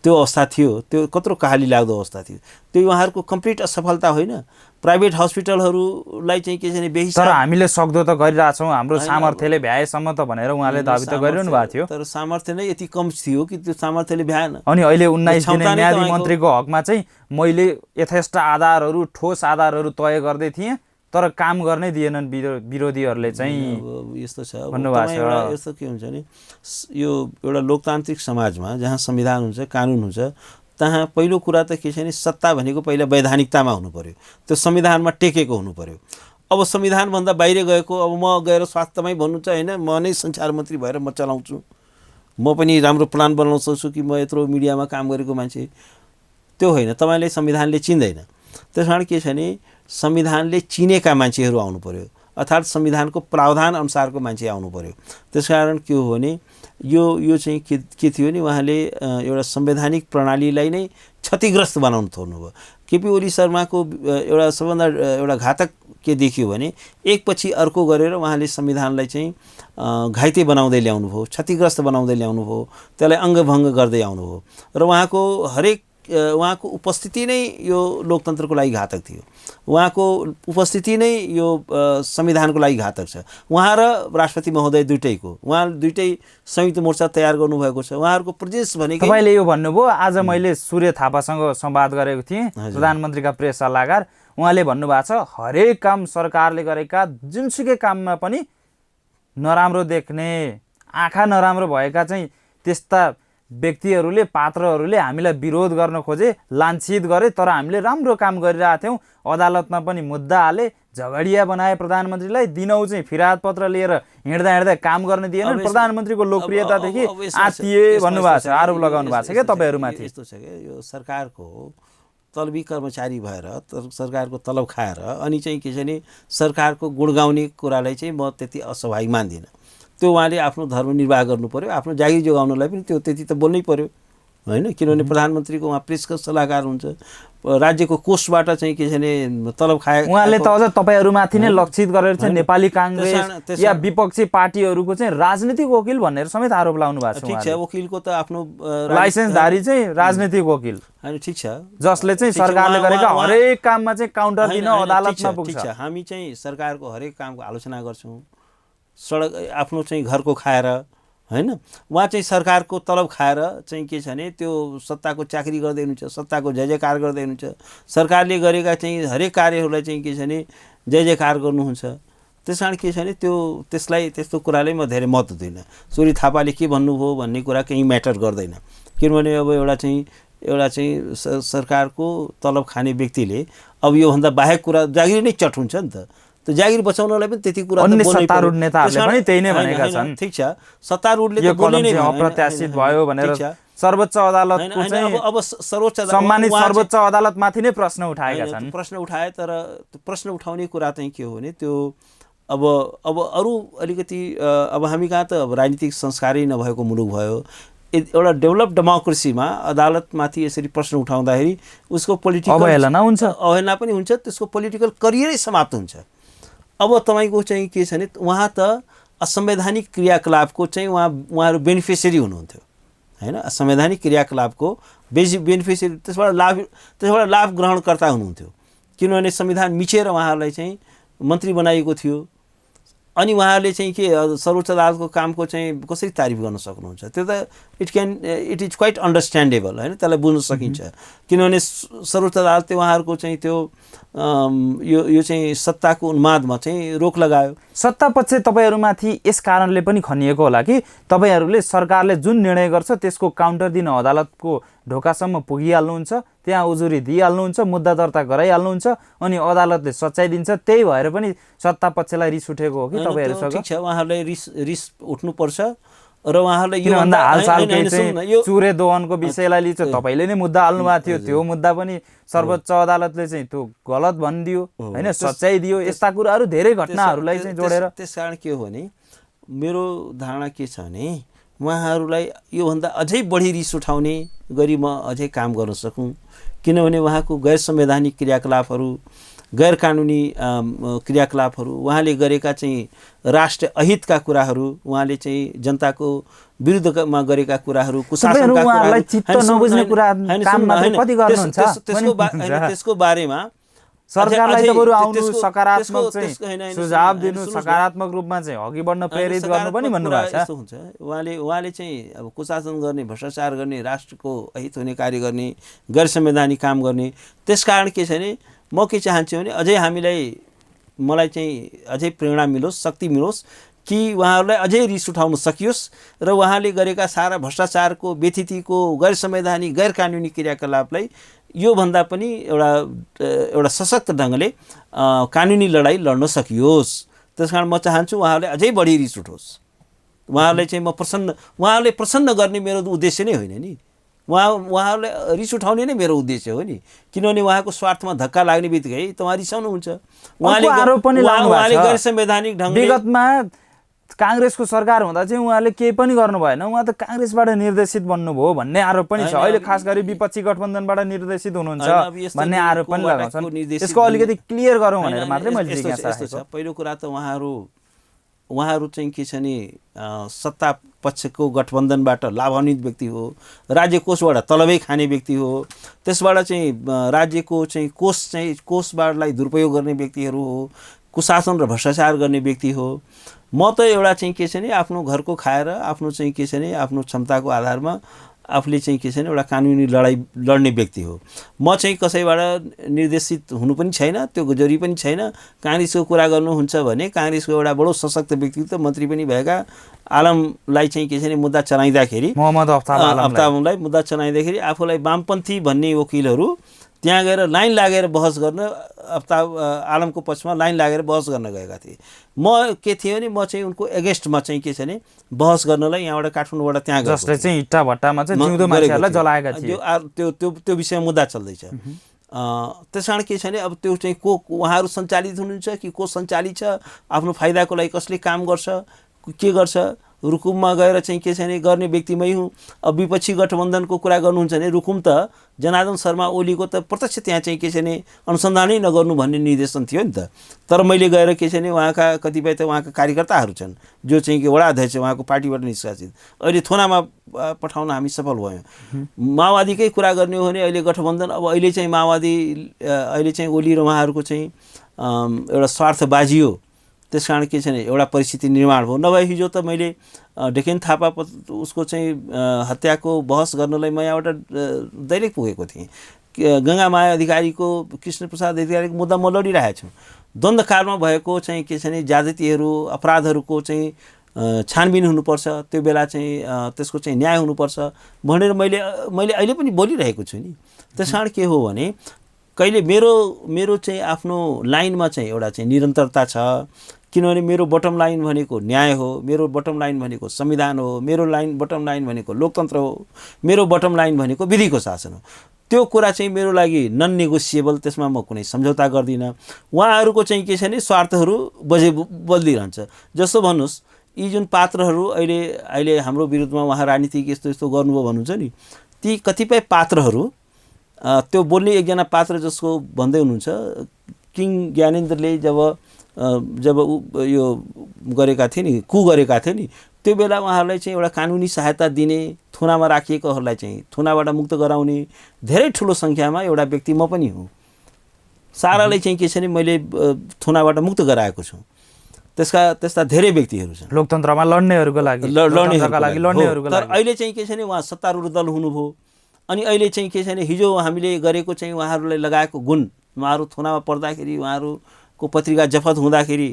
Speaker 1: त्यो अवस्था थियो, त्यो कत्रो कहाली लाग्दो अवस्था थियो। त्यो उहाँहरूको कम्प्लिट असफलता होइन। प्राइभेट हस्पिटलहरूलाई चाहिँ के छ भने बेहिसाब
Speaker 2: तर हामीले सक्दो त गरिरहेछौँ, हाम्रो सामर्थ्यले भ्याएसम्म त भनेर उहाँले दाबी त गरिरहनु भएको थियो।
Speaker 1: तर सामर्थ्य नै यति कम थियो कि त्यो सामर्थ्यले भ्याएन।
Speaker 2: अनि अहिले 19 दिने न्यायाधीश मन्त्रीको हकमा चाहिँ मैले यथेष्ट आधारहरू, ठोस आधारहरू तय गर्दै थिएँ, तर काम गर्नै दिएनन् विरोधीहरूले चाहिँ
Speaker 1: यस्तो छ।
Speaker 2: भन्नुभएको छ।
Speaker 1: यस्तो के हुन्छ भने यो एउटा लोकतान्त्रिक समाजमा जहाँ संविधान हुन्छ, कानुन हुन्छ, तहाँ पहिलो कुरा त के छ भने सत्ता भनेको पहिला वैधानिकतामा हुनु पर्यो, त्यो संविधानमा टेकेको हुनु पर्यो। अब संविधानभन्दा बाहिर गएको, अब म गएर स्वास्थ्यमै भन्नुहुन्छ होइन, म नै सञ्चार मन्त्री भएर म चलाउँछु, म पनि राम्रो प्लान बनाउन सक्छु कि म यत्रो मिडियामा काम गरेको मान्छे, त्यो होइन। तपाईँले संविधानले चिन्दैन। त्यस कारण के छ भने संविधानले चिनेका मान्छेहरू आउनु पर्यो, अर्थात् संविधानको प्रावधान अनुसारको मान्छे आउनु पर्यो। त्यसकारण के हो भने यो चाहिँ के थियो भने उहाँले एउटा संवैधानिक प्रणालीलाई नै क्षतिग्रस्त बनाउन छोड्नुभयो। केपी ओली शर्माको एउटा सबभन्दा एउटा घातक के देखियो भने एकपछि अर्को गरेर उहाँले संविधानलाई चाहिँ घाइते बनाउँदै ल्याउनु भयो, क्षतिग्रस्त बनाउँदै ल्याउनु भयो, त्यसलाई अङ्गभङ्ग गर्दै आउनुभयो। र उहाँको उपस्थिति नै यो लोकतन्त्रको लागि घातक थियो। उहाँको उपस्थिति नै यो संविधानको लागि घातक छ। उहाँ र राष्ट्रपति महोदय उहाँ दुइटै संयुक्त मोर्चा तयार गर्नुभएको छ। उहाँहरूको प्रदेश भनेको
Speaker 2: तपाईँले यो भन्नुभयो। आज मैले सूर्य थापासँग संवाद गरेको थिएँ, प्रधानमन्त्रीका प्रेस सल्लाहकार। उहाँले भन्नुभएको छ हरेक काम सरकारले गरेका जुनसुकै काममा पनि नराम्रो देख्ने, आँखा नराम्रो भएका चाहिँ त्यस्ता व्यक्तिहरूले, पात्रहरूले हामीलाई विरोध गर्न खोजे, लान्छित गरे, तर हामीले राम्रो काम गरिरहेका थियौँ। अदालतमा पनि मुद्दा हाले, झगडिया बनाए प्रधानमन्त्रीलाई, दिनौ चाहिँ फिराद पत्र लिएर हिँड्दा काम गर्न दिएन। प्रधानमन्त्रीको लोकप्रियतादेखि आत्तिए भन्नुभएको छ, आरोप लगाउनु भएको छ क्या तपाईँहरूमाथि।
Speaker 1: यस्तो छ क्या, यो सरकारको तलबी कर्मचारी भएर सरकारको तलब खाएर अनि चाहिँ के छ भने सरकारको गुण गाउने कुरालाई चाहिँ म त्यति अस्वाभाविक मान्दिनँ। त्यो उहाँले आफ्नो धर्म निर्वाह गर्नु पर्यो, आफ्नो जागिर जोगाउनलाई पनि त्यो त्यति त बोल्नै पर्यो होइन। किनभने प्रधानमन्त्रीको उहाँ प्रेसको सल्लाहकार हुन्छ, राज्यको कोषबाट चाहिँ के छ भने तलब खाए।
Speaker 2: उहाँले त अझ तपाईँहरूमाथि नै लक्षित गरेर चाहिँ नेपाली काङ्ग्रेस या विपक्षी पार्टीहरूको चाहिँ राजनीतिक वकिल भनेर समेत आरोप लगाउनु भएको छ।
Speaker 1: ठिक छ, वकिलको त आफ्नो
Speaker 2: लाइसेन्सधारी चाहिँ राजनीतिक वकिल
Speaker 1: होइन, ठिक छ,
Speaker 2: जसले चाहिँ सरकारले गरेका हरेक काममा चाहिँ काउन्टर दिन अदालतमा पुग्छ।
Speaker 1: ठिक छ, हामी चाहिँ सरकारको हरेक कामको आलोचना गर्छौँ, सडक आफ्नो चाहिँ घरको खाएर होइन, उहाँ चाहिँ सरकारको तलब खाएर चाहिँ के छ भने त्यो सत्ताको चाकरी गर्दै हुनुहुन्छ, सत्ताको जय जयकार गर्दै हुनुहुन्छ, सरकारले गरेका चाहिँ हरेक कार्यहरूलाई चाहिँ के छ भने जय जयकार गर्नुहुन्छ। त्यस कारण के छ भने त्यसलाई त्यस्तो कुराले म धेरै महत्त्व दिन्न। सूर्य थापाले के भन्नुभयो भन्ने कुरा कहीँ म्याटर गर्दैन। किनभने अब एउटा चाहिँ सरकारको तलब खाने व्यक्तिले अब योभन्दा बाहेक कुरा जागिर नै चट हुन्छ नि त। त्यो जागिर बचाउनलाई पनि त्यति कुरा
Speaker 2: अन्य सत्तारूढ नेताहरूले पनि त्यही नै भनेका छन्।
Speaker 1: ठिक छ, सत्तारूढले
Speaker 2: त बोल्नै नै अप्रत्याशित भयो भनेर सर्वोच्च अदालतको चाहिँ
Speaker 1: अब सर्वोच्च
Speaker 2: सम्मानित सर्वोच्च अदालतमाथि नै प्रश्न उठाएका छन्।
Speaker 1: प्रश्न उठाए, तर प्रश्न उठाउने कुरा चाहिँ के हो भने त्यो अब अरू अलिकति अब हामी कहाँ त अब राजनीतिक संस्कारै नभएको मुलुक भयो। एउटा डेभलप डेमोक्रेसीमा अदालतमाथि यसरी प्रश्न उठाउँदाखेरि उसको पोलिटिकल
Speaker 2: अवहेलना हुन्छ,
Speaker 1: अवहेलना पनि हुन्छ, त्यसको पोलिटिकल करियरै समाप्त हुन्छ। अब तपाईँको चाहिँ के छ भने उहाँ त असंवैधानिक क्रियाकलापको चाहिँ उहाँहरू बेनिफिसियरी हुनुहुन्थ्यो हैन। असंवैधानिक क्रियाकलापको बेनिफिसियरी, त्यसबाट लाभ ग्रहणकर्ता हुनुहुन्थ्यो, किनभने संविधान मिचेर उहाँहरूलाई चाहिँ मन्त्री बनाइएको थियो। अनि उहाँहरूले चाहिँ के सर्वोच्च अदालतको कामको चाहिँ कसरी तारिफ गर्न सक्नुहुन्छ? त्यो त इट इज क्वाइट अन्डरस्ट्यान्डेबल हैन, त्यसलाई बुझ्न सकिन्छ। किनभने सर्वोच्च अदालतले उहाँहरूको चाहिँ त्यो यो चाहिँ सत्ताको उन्मादमा चाहिँ रोक लगायो।
Speaker 2: सत्ता पक्ष तपाईँहरूमाथि यस कारणले पनि खनिएको होला कि तपाईँहरूले सरकारले जुन निर्णय गर्छ त्यसको काउन्टर दिन अदालतको ढोकासम्म पुगिहाल्नुहुन्छ, त्यहाँ उजुरी दिइहाल्नुहुन्छ, मुद्दा दर्ता गराइहाल्नुहुन्छ, अनि अदालतले सच्चाइ दिन्छ। त्यही भएर पनि सत्ता पक्षलाई रिस उठेको हो कि तपाईँहरूसँग?
Speaker 1: ठिक छ, उहाँहरूलाई रिस उठ्नुपर्छ र उहाँहरूले
Speaker 2: यो भन्दा हालसालकै चुरे दोहनको विषयलाई लिन्छ, तपाईँले नै मुद्दा हाल्नु भएको थियो, त्यो मुद्दा पनि सर्वोच्च अदालतले चाहिँ त्यो गलत भनिदियो हैन, सच्चाइ दियो। यस्ता कुराहरू धेरै घटनाहरूलाई चाहिँ जोडेर
Speaker 1: त्यसकारण के हो भने मेरो धारणा के छ भने उहाँहरूलाई योभन्दा अझै बढी रिस उठाउने गरी म अझै काम गर्न सकूँ, किनभने उहाँको गैर संवैधानिक क्रियाकलापहरू, गैर कानुनी क्रियाकलापहरू, उहाँले गरेका चाहिँ राष्ट्र अहितका कुराहरू, उहाँले चाहिँ जनताको विरुद्धमा गरेका कुराहरू, कुशासनका त्यसको बारेमा
Speaker 2: सरकारलाई त बरु आउनु सकारात्मक चाहिँ सुझाव दिनु, सकारात्मक रूपमा चाहिँ अघि बढ्न प्रेरित गर्नु पनि भन्नुभएको छ।
Speaker 1: यस्तो हुन्छ, उहाँले चाहिँ अब कुशासन गर्ने, भ्रष्टाचार गर्ने, राष्ट्रको अहित हुने कार्य गर्ने, गैर संवैधानिक काम गर्ने। त्यसकारण के छ भने म के चाहन्छु भने मलाई चाहिँ अझै प्रेरणा मिलोस्, शक्ति मिलोस् कि उहाँहरूलाई अझै रिस उठाउन सकियोस् र उहाँले गरेका सारा भ्रष्टाचारको, व्यथितिको, गैर संवैधानिक, गैर कानुनी क्रियाकलापलाई योभन्दा पनि एउटा सशक्त ढङ्गले कानुनी लडाइँ लड्न सकियोस्। त्यसकारण म चाहन्छु उहाँहरूले अझै बढी रिस उठोस्। उहाँहरूलाई चाहिँ उहाँहरूले प्रसन्न गर्ने मेरो उद्देश्य नै होइन नि, उहाँहरूलाई रिस उठाउने नै मेरो उद्देश्य हो नि। किनभने उहाँको स्वार्थमा धक्का लाग्ने बित्तिकै त उहाँ रिसाउनुहुन्छ। उहाँले गैर संवैधानिक ढङ्गले
Speaker 2: विगतमा काङ्ग्रेसको सरकार हुँदा चाहिँ उहाँले केही पनि गर्नु भएन, उहाँ त काङ्ग्रेसबाट निर्देशित बन्नुभयो भन्ने आरोप पनि छ। अहिले खास गरी विपक्षी गठबन्धनबाट निर्देशित हुनुहुन्छ भन्ने आरोप पनि लगाउँछन्। यसको अलिकति क्लियर गरौँ भनेर मात्रै मैले जिज्ञासा राखेको छु।
Speaker 1: पहिलो कुरा त उहाँहरू चाहिँ के छ भने सत्ता पक्षको गठबन्धनबाट लाभान्वित व्यक्ति हो, राज्य कोषबाट तलबै खाने व्यक्ति हो, त्यसबाट चाहिँ राज्यको चाहिँ कोषबाटलाई दुरुपयोग गर्ने व्यक्तिहरू हो, कुशासन र भ्रष्टाचार गर्ने व्यक्ति हो। म त एउटा चाहिँ के छ भने आफ्नो घरको खाएर आफ्नो चाहिँ के छ भने आफ्नो क्षमताको आधारमा आफूले चाहिँ के छ भने एउटा कानुनी लडाइँ लड्ने व्यक्ति हो। म चाहिँ कसैबाट निर्देशित हुनु पनि छैन, त्यो जरुरी पनि छैन। काङ्ग्रेसको कुरा गर्नुहुन्छ भने काङ्ग्रेसको एउटा बडो सशक्त व्यक्तित्व, मन्त्री पनि भएका आलमलाई चाहिँ के छ भने मुद्दा चलाइँदाखेरि,
Speaker 2: मोहम्मद
Speaker 1: अफ्ताबलाई मुद्दा चलाइँदाखेरि आफूलाई वामपन्थी भन्ने वकिलहरू त्यहाँ गएर लाइन लागेर बहस गर्न, आलमको पक्षमा लाइन लागेर बहस गर्न गएका थिए। म के थियो भने म चाहिँ उनको एगेन्स्टमा चाहिँ के छ भने बहस गर्नलाई यहाँबाट काठमाडौँबाट त्यहाँ गएको,
Speaker 2: जसले चाहिँ इट्टा भट्टामा चाहिँ जिउँदो मान्छेहरूलाई जलाएका थिए।
Speaker 1: त्यो विषयमा मुद्दा चल्दैछ। त्यसकारण के छ भने अब त्यो चाहिँ उहाँहरू सञ्चालित हुनुहुन्छ कि को सञ्चालित छ, आफ्नो फाइदाको लागि कसले काम गर्छ, के गर्छ, रुकुममा गएर चाहिँ के छ भने गर्ने व्यक्ति मै हुँ। अब विपक्षी गठबन्धनको कुरा गर्नुहुन्छ भने रुकुम त जनार्दन शर्मा ओलीको त प्रत्यक्ष त्यहाँ चाहिँ के छ भने अनुसन्धानै नगर्नु भन्ने निर्देशन थियो नि त। तर मैले गएर के छ भने उहाँका कतिपय त उहाँका कार्यकर्ताहरू छन् जो चाहिँ कि वडा अध्यक्ष उहाँको पार्टीबाट निष्कासित, अहिले थोनामा पठाउन हामी सफल भयौँ। माओवादीकै कुरा गर्ने हो भने अहिले गठबन्धन, अब अहिले चाहिँ माओवादी, अहिले चाहिँ ओली र उहाँहरूको चाहिँ एउटा स्वार्थबाजी हो। त्यसकारण के छ भने एउटा परिस्थिति निर्माण भयो। नभए हिजो त मैले डेकेन थापा उसको चाहिँ हत्याको बहस गर्नलाई म यहाँबाट दैलेख पुगेको थिएँ। गङ्गामाया अधिकारीको, कृष्ण प्रसाद अधिकारीको मुद्दा म लडिरहेको छु। द्वन्द्वकालमा भएको चाहिँ के छ भने ज्यादतीहरू, अपराधहरूको चाहिँ छानबिन हुनुपर्छ, त्यो बेला चाहिँ त्यसको चाहिँ न्याय हुनुपर्छ भनेर मैले अहिले पनि बोलिरहेको छु नि। त्यसकारण के हो भने कहिले मेरो चाहिँ आफ्नो लाइनमा चाहिँ एउटा चाहिँ निरन्तरता छ। किनभने मेरो बटम लाइन भनेको न्याय हो, मेरो बटम लाइन भनेको संविधान हो, मेरो बटम लाइन भनेको लोकतन्त्र हो, मेरो बटम लाइन भनेको विधिको शासन हो। त्यो कुरा चाहिँ मेरो लागि नन नेगोसिएबल, त्यसमा म कुनै सम्झौता गर्दिनँ। उहाँहरूको चाहिँ के छ भने स्वार्थहरू बदलिरहन्छ। जस्तो भन्नुहोस्, यी जुन पात्रहरू अहिले हाम्रो विरुद्धमा उहाँ राजनीतिक यस्तो गर्नुभयो भन्नुहुन्छ नि, ती कतिपय पात्रहरू, त्यो बोल्ने एकजना पात्र जसको भन्दै हुनुहुन्छ, किङ ज्ञानेन्द्रले जब जब यो गरेका थिए नि, कु गरेका थिए नि, त्यो बेला उहाँहरूलाई चाहिँ एउटा कानुनी सहायता दिने, थुनामा राखिएकोहरूलाई चाहिँ थुनाबाट मुक्त गराउने धेरै ठुलो सङ्ख्यामा एउटा व्यक्ति म पनि हुँ। सारालाई चाहिँ के छ भने मैले थुनाबाट मुक्त गराएको छु। त्यस्ता धेरै व्यक्तिहरू छन्
Speaker 2: लोकतन्त्रमा लड्नेहरूको लागि, लड्नेहरूको
Speaker 1: तर
Speaker 2: लागि।
Speaker 1: अहिले चाहिँ के छ भने उहाँ सत्तारूढ दल हुनुभयो। अनि अहिले चाहिँ के छ भने हिजो हामीले गरेको चाहिँ उहाँहरूलाई लगाएको गुण, उहाँहरू थुनामा पर्दाखेरि, उहाँहरूको पत्रिका जफत हुँदाखेरि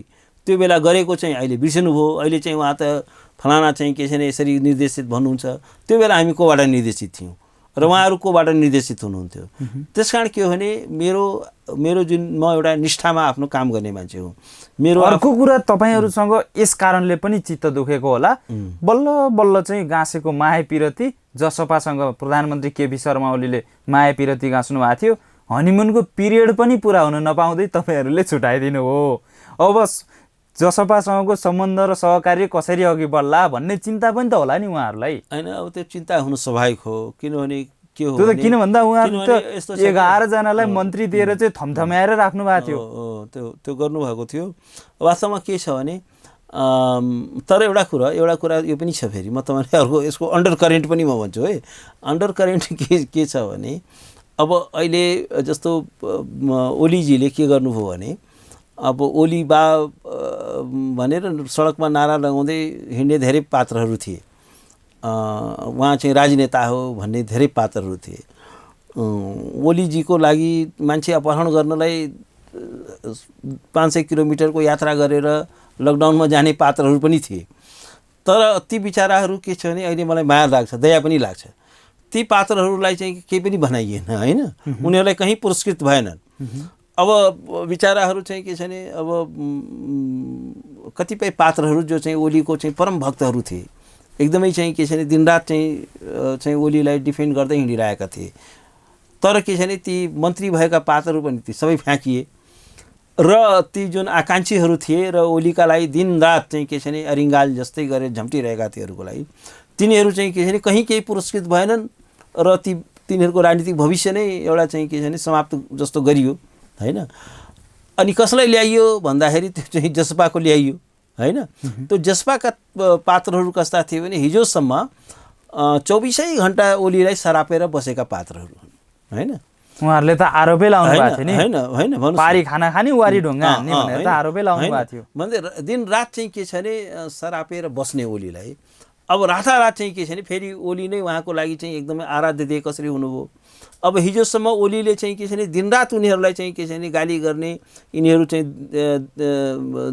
Speaker 1: त्यो बेला गरेको चाहिँ अहिले बिर्सिनुभयो। अहिले चाहिँ उहाँ त फलाना चाहिँ के छ भने यसरी निर्देशित भन्नुहुन्छ। त्यो बेला हामी कोबाट निर्देशित थियौँ र उहाँहरू कोबाट निर्देशित हुनुहुन्थ्यो। त्यसकारण के हो भने मेरो जुन म एउटा निष्ठामा आफ्नो काम गर्ने मान्छे हो। मेरो
Speaker 2: अर्को कुरा तपाईँहरूसँग यस कारणले पनि चित्त दुखेको होला, बल्ल बल्ल चाहिँ गाँसेको माया पिरती, जसपासँग प्रधानमन्त्री केपी शर्मा ओलीले माया पिरती गाँच्नु भएको थियो, हनिमुनको पिरियड पनि पुरा हुन नपाउँदै तपाईँहरूले छुटाइदिनु हो। अब जसपासँगको सम्बन्ध र सहकार्य कसरी अघि बढ्ला भन्ने चिन्ता पनि त होला नि उहाँहरूलाई।
Speaker 1: होइन, अब त्यो चिन्ता हुनु स्वाभाविक हो। किनभने के हो
Speaker 2: त्यो त किन भन्दा उहाँहरू त
Speaker 1: यस्तो
Speaker 2: 11 जनालाई मन्त्री दिएर चाहिँ थम्थम्याएर राख्नु भएको थियो।
Speaker 1: त्यो गर्नुभएको थियो। वास्तवमा के छ भने तर एउटा कुरा यो पनि छ, फेरि म तपाईँलाई अर्को यसको अन्डर करेन्ट पनि म भन्छु है। अन्डर करेन्ट के छ भने अब अहिले जस्तो ओलीजीले के गर्नुभयो भने अब ओली बा भनेर सडकमा नारा लगाउँदै हिँड्ने धेरै पात्रहरू थिए। उहाँ चाहिँ राजनेता हो भन्ने धेरै पात्रहरू थिए। ओलीजीको लागि मान्छे अपहरण गर्नलाई 500 किलोमिटरको यात्रा गरेर लकडाउनमा जाने पात्रहरू पनि थिए। तर ती बिचराहरू के छ भने अहिले मलाई माया लाग्छ, दया पनि लाग्छ। ती पात्रहरूलाई चाहिँ केही पनि बनाइएन होइन, उनीहरूलाई कहीँ पुरस्कृत भएनन्। अब बिचराहरू चाहिँ के छ भने अब कतिपय पात्रहरू जो चाहिँ ओलीको चाहिँ परम भक्तहरू थिए, एकदमै चाहिँ के छ भने दिनरात चाहिँ ओलीलाई डिफेन्ड गर्दै हिँडिरहेका थिए। तर के छ भने ती मन्त्री भएका पात्रहरू पनि ती सबै फ्याँकिए र ती जुन आकाङ्क्षीहरू थिए र ओलीका लागि दिनरात चाहिँ के छ भने अरिङ्गाल जस्तै गरेर झम्टिरहेका थिएहरूको लागि तिनीहरू चाहिँ के छ भने कहीँ केही पुरस्कृत भएनन् र तिनीहरूको राजनीतिक भविष्य नै एउटा चाहिँ के छ भने समाप्त जस्तो गरियो होइन। अनि कसलाई ल्याइयो भन्दाखेरि त्यो चाहिँ जसपाको ल्याइयो होइन। त्यो जसपाका पात्रहरू कस्ता थिए भने हिजोसम्म 24 घण्टा ओलीलाई सरापेर बसेका पात्रहरू होइन।
Speaker 2: उहाँहरूले त आरोपै लाउनु भएको थियो नि,
Speaker 1: होइन
Speaker 2: पारी खाना खाने वारी ढुङ्गा हान्ने भनेर त आरोपै लाउनु भएको थियो।
Speaker 1: भन्दै दिनरात चाहिँ के छ भने सरापेर बस्ने ओलीलाई अब रातारात चाहिँ के छ भने फेरि ओली नै उहाँको लागि चाहिँ एकदमै आराध्य देव कसरी हुनुभयो। अब हिजोसम्म ओलीले चाहिँ के छ भने दिनरात उनीहरूलाई चाहिँ के छ भने गाली गर्ने, यिनीहरू चाहिँ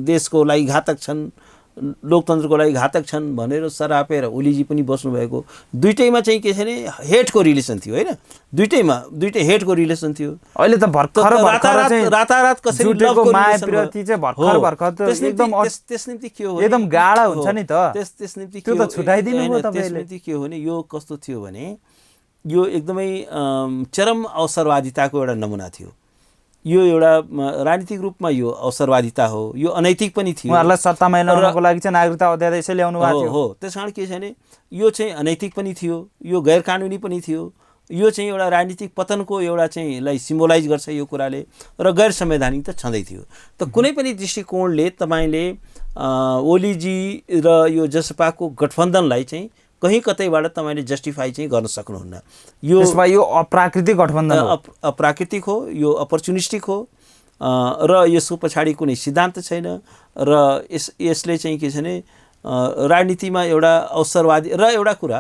Speaker 1: देशको लागि घातक छन्, लोकतन्त्रको लागि घातक छन् भनेर सरापेर ओलीजी पनि बस्नुभएको। दुइटैमा चाहिँ के छ भने हेटको रिलेसन थियो होइन, दुइटै हेटको रिलेसन थियो।
Speaker 2: अहिले त भर्खर
Speaker 1: रातारात कसरी
Speaker 2: लभको माया पिरती चाहिँ भर्खर त एकदम
Speaker 1: त्यस निम्ति के हो
Speaker 2: एकदम गाढा हुन्छ नि त।
Speaker 1: त्यस निम्ति
Speaker 2: त्यो त छुटाइदिनु भयो तपाईले।
Speaker 1: त्यस निम्ति के हो भने यो कस्तो थियो भने यो एकदमै चरम अवसरवादिताको एउटा नमुना थियो। यो एउटा राजनीतिक रूपमा यो अवसरवादिता हो, यो अनैतिक पनि थियो।
Speaker 2: उहाँहरूलाई सत्तामा ल्याउनको लागि चाहिँ नागरिकता अध्यादेशै ल्याउनु भएको थियो।
Speaker 1: हो, त्यसकारण के छ भने यो चाहिँ अनैतिक पनि थियो, यो गैर कानुनी पनि थियो। यो चाहिँ एउटा राजनीतिक पतनको एउटा चाहिँ लाई सिम्बोलाइज गर्छ यो कुराले, र गैर संवैधानिक त छँदै थियो। त कुनै पनि दृष्टिकोणले तपाईँले ओलीजी र यो जसपाको गठबन्धनलाई चाहिँ कहीँ कतैबाट तपाईँले जस्टिफाई चाहिँ गर्न सक्नुहुन्न। यो
Speaker 2: अप्राकृतिक गठबन्धन हो,
Speaker 1: अप्राकृतिक हो, यो अपर्चुनिस्टिक हो र यसको पछाडि कुनै सिद्धान्त छैन। र यसले चाहिँ के छ भने राजनीतिमा एउटा अवसरवादी र एउटा कुरा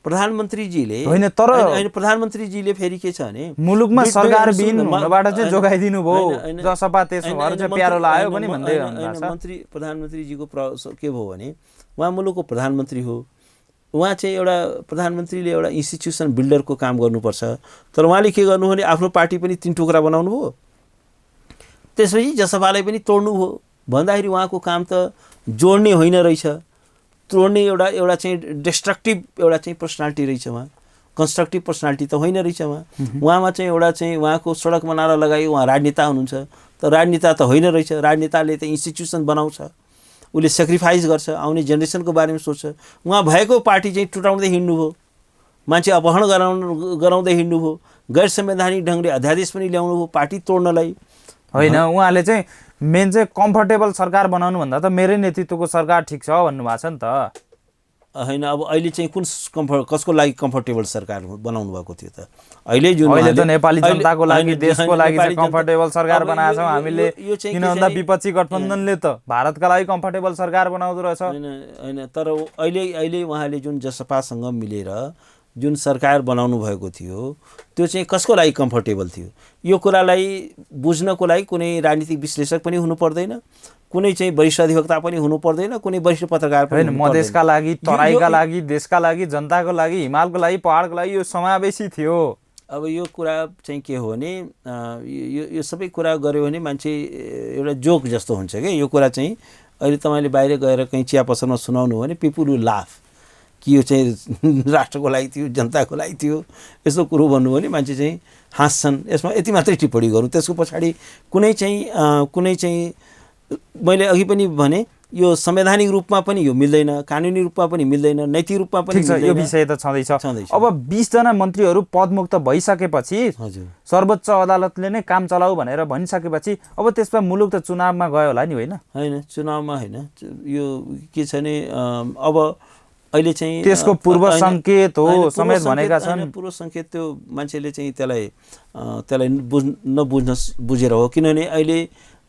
Speaker 1: प्रधानमन्त्रीजीले
Speaker 2: होइन, तर
Speaker 1: प्रधानमन्त्रीजीले फेरि के छ भने
Speaker 2: मुलुकमा सरकार विहीन हुनबाट चाहिँ जोगाइदिनु भयो, जसपा त्यसो भएर चाहिँ प्यारो लाग्यो पनि भन्दै हुनुहुन्छ।
Speaker 1: प्रधानमन्त्रीजीको के भयो भने उहाँ मुलुकको प्रधानमन्त्री हो, उहाँ चाहिँ एउटा प्रधानमन्त्रीले एउटा इन्स्टिट्युसन बिल्डरको काम गर्नुपर्छ। तर उहाँले के गर्नु भने आफ्नो पार्टी पनि 3 टुक्रा बनाउनु भयो, त्यसपछि जसपालाई पनि तोड्नु भयो। भन्दाखेरि उहाँको काम त जोड्ने होइन रहेछ, तोड्ने एउटा चाहिँ डिस्ट्रक्टिभ एउटा चाहिँ पर्सनालिटी रहेछ उहाँ, कन्स्ट्रक्टिभ पर्सनालिटी त होइन रहेछ उहाँमा चाहिँ एउटा चाहिँ उहाँको सडकमा नारा लगायो उहाँ राजनेता हुनुहुन्छ, तर राजनेता त होइन रहेछ। राजनेताले त इन्स्टिट्युसन बनाउँछ, उसले सेक्रिफाइस गर्छ, आउने जेनेरेसनको बारेमा सोच्छ। उहाँ भएको पार्टी चाहिँ टुटाउँदै हिँड्नुभयो, मान्छे अपहरण गराउँदै हिँड्नुभयो, गैर संवैधानिक ढङ्गले अध्यादेश पनि ल्याउनुभयो पार्टी तोड्नलाई।
Speaker 2: होइन उहाँले चाहिँ मेन चाहिँ कम्फर्टेबल सरकार बनाउनु भन्दा त मेरै नेतृत्वको सरकार ठिक छ भन्नुभएको छ नि त।
Speaker 1: होइन अब अहिले चाहिँ कसको लागि कम्फर्टेबल सरकार बनाउनु भएको थियो त? अहिले जुन
Speaker 2: अहिले त नेपाली
Speaker 1: अहिले-
Speaker 2: जनताको लागि
Speaker 1: होइन,
Speaker 2: देशको लागि चाहिँ
Speaker 1: नेपाली जनता-
Speaker 2: कम्फर्टेबल सरकार
Speaker 1: अब
Speaker 2: बनाएको छौँ
Speaker 1: यो-
Speaker 2: हामीले।
Speaker 1: यो चाहिँ
Speaker 2: किन
Speaker 1: के छ
Speaker 2: भन्दा
Speaker 1: भने-
Speaker 2: विपक्षी गठबन्धनले त भारतका लागि कम्फर्टेबल सरकार बनाउँदो रहेछ।
Speaker 1: होइन तर अहिले उहाँले जुन जसपासँग मिलेर जुन सरकार बनाउनु भएको थियो त्यो चाहिँ कसको लागि कम्फर्टेबल थियो? यो कुरालाई बुझ्नको लागि कुनै राजनीतिक विश्लेषक पनि हुनु पर्दैन, कुनै चाहिँ वरिष्ठ अधिवक्ता पनि हुनु पर्दैन, कुनै वरिष्ठ पत्रकार पनि
Speaker 2: होइन
Speaker 1: हुनु पर्दैन।
Speaker 2: मधेसका लागि, तराईका लागि, देशका लागि, जनताको लागि, हिमालको लागि, पहाडको लागि यो समावेशी थियो।
Speaker 1: अब यो कुरा चाहिँ के हो भने यो सबै कुरा गऱ्यो भने मान्छे एउटा जोक जस्तो हुन्छ क्या। यो कुरा चाहिँ अहिले तपाईँले बाहिर गएर कहीँ चिया पसलमा सुनाउनु हो भने पिपुल विल लाफ कि यो चाहिँ राष्ट्रको लागि थियो, जनताको लागि थियो, यस्तो कुरो भन्नु भने मान्छे चाहिँ हाँस्छन्। यसमा यति मात्रै टिप्पणी गरौँ, त्यसको पछाडि कुनै चाहिँ मैले अघि पनि भने यो संवैधानिक रूपमा पनि यो मिल्दैन, कानुनी रूपमा पनि मिल्दैन, नैतिक रूपमा पनि
Speaker 2: ठिक छ, यो विषय त छँदैछ। अब 20 जना मन्त्रीहरू पदमुक्त भइसकेपछि
Speaker 1: हजुर
Speaker 2: सर्वोच्च अदालतले नै काम चलाऊ भनेर भनिसकेपछि अब त्यसमा मुलुक त चुनावमा गयो होला नि, होइन?
Speaker 1: होइन चुनावमा होइन, यो के छ भने अब अहिले चाहिँ
Speaker 2: त्यसको पूर्व सङ्केत हो
Speaker 1: होइन,
Speaker 2: समेत
Speaker 1: पूर्व
Speaker 2: भनेका
Speaker 1: सङ्केत-
Speaker 2: छन्।
Speaker 1: होइन, पूर्व सङ्केत त्यो मान्छेले चाहिँ त्यसलाई बुझेर हो। किनभने अहिले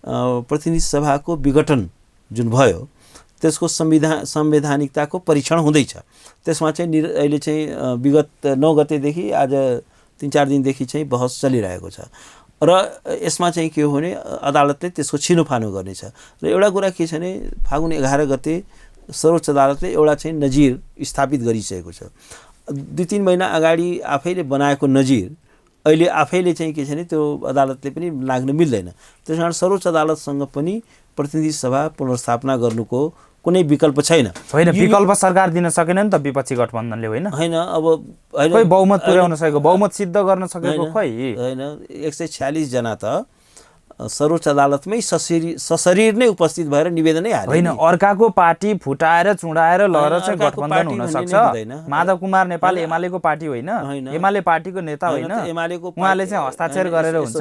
Speaker 1: प्रतिनिधि सभाको विघटन जुन भयो त्यसको संवैधानिकताको परीक्षण हुँदैछ। त्यसमा चाहिँ अहिले चाहिँ विगत 9 गतेदेखि आज 3-4 दिनदेखि चाहिँ बहस चलिरहेको छ र यसमा चाहिँ के हो भने अदालतले त्यसको छिनोफानो गर्नेछ। र एउटा कुरा के छ भने फागुन 11 गते सर्वोच्च अदालतले एउटा चाहिँ नजिर स्थापित गरिसकेको छ। 2-3 महिना अगाडि आफैले बनाएको नजिर अहिले आफैले चाहिँ के छ भने त्यो अदालतले पनि लाग्न मिल्दैन। त्यस कारण सर्वोच्च अदालतसँग पनि प्रतिनिधि सभा पुनर्स्थापना गर्नुको कुनै विकल्प छैन।
Speaker 2: होइन विकल्प सरकार दिन सकेन नि त विपक्षी गठबन्धनले, होइन?
Speaker 1: होइन अब होइन
Speaker 2: खोइ बहुमत पुर्याउन सकेको, बहुमत सिद्ध गर्न सकेको खोइ
Speaker 1: होइन 146 जना त सर्वोच्च अदालतमै सशरीर नै उपस्थित भएर निवेदनै हाले।
Speaker 2: होइन अर्काको पार्टी फुटाएर चुडाएर लहर चाहिँ
Speaker 1: अर्काको
Speaker 2: गठबन्धन
Speaker 1: पार्टी
Speaker 2: हुन
Speaker 1: भन्ने
Speaker 2: सक्छ।
Speaker 1: नै हुँदैन।
Speaker 2: माधव कुमार नेपाल एमालेको पार्टी होइन,
Speaker 1: होइन।
Speaker 2: एमाले पार्टीको नेता होइन,
Speaker 1: एमालेको
Speaker 2: उहाँले चाहिँ हस्ताक्षर गरेर हुन्छ।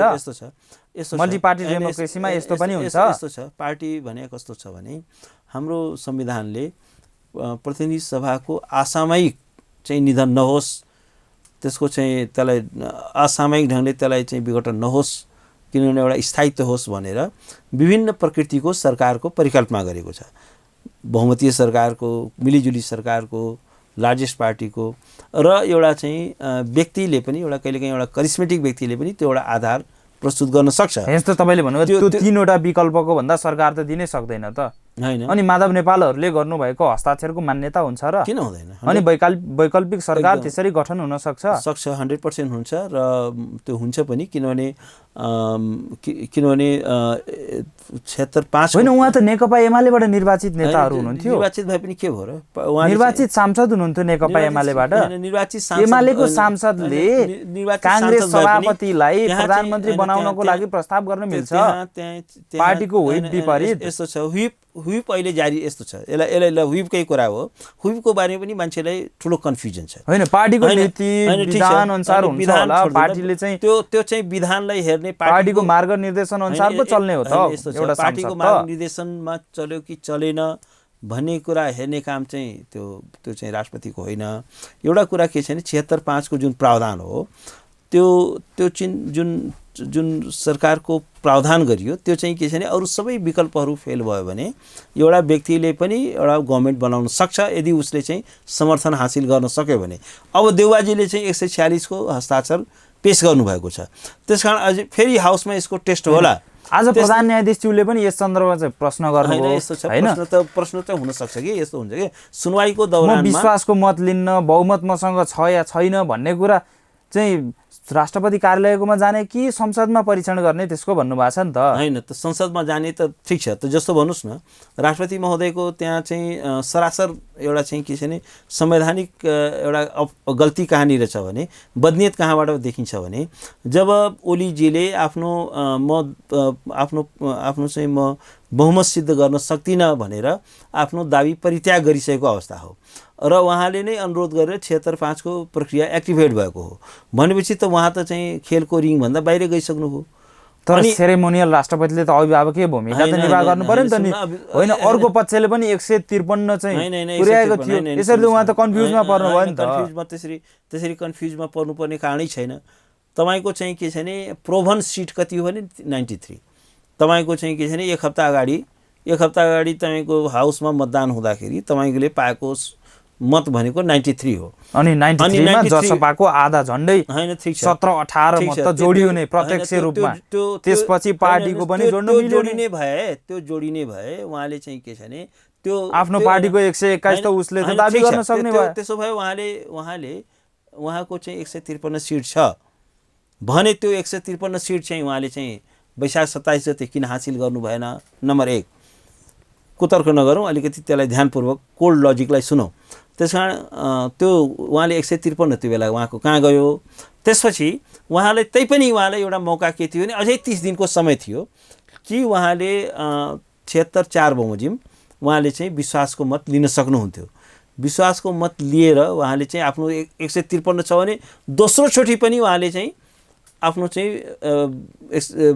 Speaker 1: यस्तो छ
Speaker 2: मल्टी पार्टी डेमोक्रेसीमा यस्तो पनि हुन्छ।
Speaker 1: यस्तो छ पार्टी भने कस्तो छ भने हाम्रो संविधानले प्रतिनिधि सभाको असामयिक चाहिँ निधन नहोस्, त्यसको चाहिँ त्यसलाई असामयिक ढङ्गले त्यसलाई चाहिँ विघटन नहोस्, किनभने एउटा स्थायित्व होस् भनेर विभिन्न प्रकृतिको सरकारको परिकल्पना गरेको छ। बहुमतीय सरकारको, मिलिजुली सरकारको, लार्जेस्ट पार्टीको र एउटा चाहिँ व्यक्तिले पनि एउटा कहिलेकाहीँ एउटा करिस्मेटिक व्यक्तिले पनि त्यो एउटा आधार प्रस्तुत गर्न सक्छ।
Speaker 2: यस्तो तपाईँले भन्नुभयो त्यो 3वटा विकल्पको भन्दा सरकार त दिनै सक्दैन त।
Speaker 1: होइन
Speaker 2: अनि माधव नेपालहरूले गर्नुभएको हस्ताक्षरको मान्यता हुन्छ र?
Speaker 1: किन हुँदैन?
Speaker 2: अनि वैकल्पिक सरकार त्यसरी गठन हुन सक्छ?
Speaker 1: 100% हुन्छ र त्यो हुन्छ पनि। किनभने 76-5
Speaker 2: होइन उहाँ त नेकपा एमालेबाट निर्वाचित नेताहरू हुनुहुन्थ्यो।
Speaker 1: निर्वाचित भए पनि के भयो र?
Speaker 2: निर्वाचित सांसद हुनुहुन्थ्यो नेकपा एमालेबाट। एमालेको सांसदले काङ्ग्रेस सभापतिलाई प्रधानमन्त्री बनाउनको लागि प्रस्ताव गर्न मिल्छ, पार्टीको व्हिप विपरीत।
Speaker 1: यस्तो छ व्हिप अहिले जारी यस्तो छ, यसलाई व्हिपकै कुरा हो। व्हिपको बारेमा पनि मान्छेलाई ठुलो कन्फ्युजन छ।
Speaker 2: होइन पार्टीको नीति विधान अनुसार हुन्छ होला, पार्टीले चाहिँ
Speaker 1: त्यो चाहिँ विधानलाई हेर्ने
Speaker 2: पार्टीको मार्गनिर्देशन अनुसार पो चल्ने हो त। एउटा
Speaker 1: पार्टीको मार्गनिर्देशनमा चल्यो कि चलेन भन्ने कुरा हेर्ने काम चाहिँ त्यो चाहिँ राष्ट्रपतिको होइन। एउटा कुरा के छ भने 76-5 को जुन प्रावधान हो त्यो जुन सरकारको प्रावधान गरियो त्यो चाहिँ के छ भने अरू सबै विकल्पहरू फेल भयो भने एउटा व्यक्तिले पनि एउटा गभर्मेन्ट बनाउन सक्छ यदि उसले चाहिँ समर्थन हासिल गर्न सक्यो भने। अब देउबाजीले चाहिँ 146 को हस्ताक्षर पेश गर्नुभएको छ, त्यसकारण अझै फेरि हाउसमा यसको टेस्ट होला।
Speaker 2: आज प्रधान न्यायाधीशज्यूले पनि यस सन्दर्भमा चाहिँ प्रश्न गर्नुभयो
Speaker 1: हैन? प्रश्न त हुन सक्छ कि यस्तो हुन्छ कि सुनवाईको दौरानमा
Speaker 2: विश्वासको मत लिन्न बहुमत मसँग छ या छैन भन्ने कुरा चाहिँ राष्ट्रपति कार्यालयकोमा जाने कि संसदमा परीक्षण गर्ने त्यसको भन्नुभएको छ नि त।
Speaker 1: हैन त संसदमा जाने त ठिक छ, त जस्तो भन्नुस् न राष्ट्रपति महोदयको त्यहाँ चाहिँ सरासर एउटा चाहिँ के छ भने संवैधानिक एउटा गल्ती कहाँनिर छ भने बदनियत कहाँबाट देखिन्छ भने जब ओलीजीले आफ्नो चाहिँ म बहुमत सिद्ध गर्न सक्दिनँ भनेर आफ्नो दाबी परित्याग गरिसकेको अवस्था हो र उहाँले नै अनुरोध गरेर 76-5 को प्रक्रिया एक्टिभेट भएको हो भनेपछि त उहाँ त चाहिँ खेलको रिङभन्दा बाहिर गइसक्नु हो।
Speaker 2: तर सेरेमोनियल राष्ट्रपतिले त अभिभावकीय भूमिका त निर्वाह गर्नु पर्यो नि त नि, होइन अर्को पक्षले पनि 153 चाहिँ पुर्याएको थियो। यसरी त उहाँ त कन्फ्युजमा पर्नु भयो नि त।
Speaker 1: त्यसरी कन्फ्युजमा पर्नुपर्ने कारणै छैन। तपाईँको चाहिँ के छ भने प्रोभन सिट कति हो भने 93। तपाईँको चाहिँ के छ भने एक हप्ता अगाडि तपाईँको हाउसमा मतदान हुँदाखेरि तपाईँले पाएको मत भनेको 93 हो।
Speaker 2: अनि 93 मा जसपाको आधा झन्डै 17-18 मत त जोडियो नै प्रत्यक्ष रूपमा। त्यसपछि पार्टीको पनि
Speaker 1: जोडिने भए उहाँले चाहिँ के छ भने त्यो
Speaker 2: आफ्नो पार्टीको 121 त उसले त दाबी गर्न सक्ने भयो।
Speaker 1: त्यसो भए उहाँको चाहिँ 153 सिट छ भने त्यो 153 सिट चाहिँ उहाँले चाहिँ वैशाख 27 गते किन हासिल गर्नु भएन? नम्बर 1 कुतर्क नगरौँ, अलिकति त्यसलाई ध्यानपूर्वक कोल्ड लजिकलाई सुनौँ। त्यसकारण त्यो उहाँले 153 त्यो बेला उहाँको कहाँ गयो? त्यसपछि उहाँलाई उहाँलाई एउटा मौका के थियो भने अझै 30 दिनको समय थियो कि उहाँले 76-4 बमोजिम उहाँले चाहिँ विश्वासको मत लिन सक्नुहुन्थ्यो। विश्वासको मत लिएर उहाँले चाहिँ आफ्नो 153 छ भने दोस्रो चोटि पनि उहाँले चाहिँ आफ्नो चाहिँ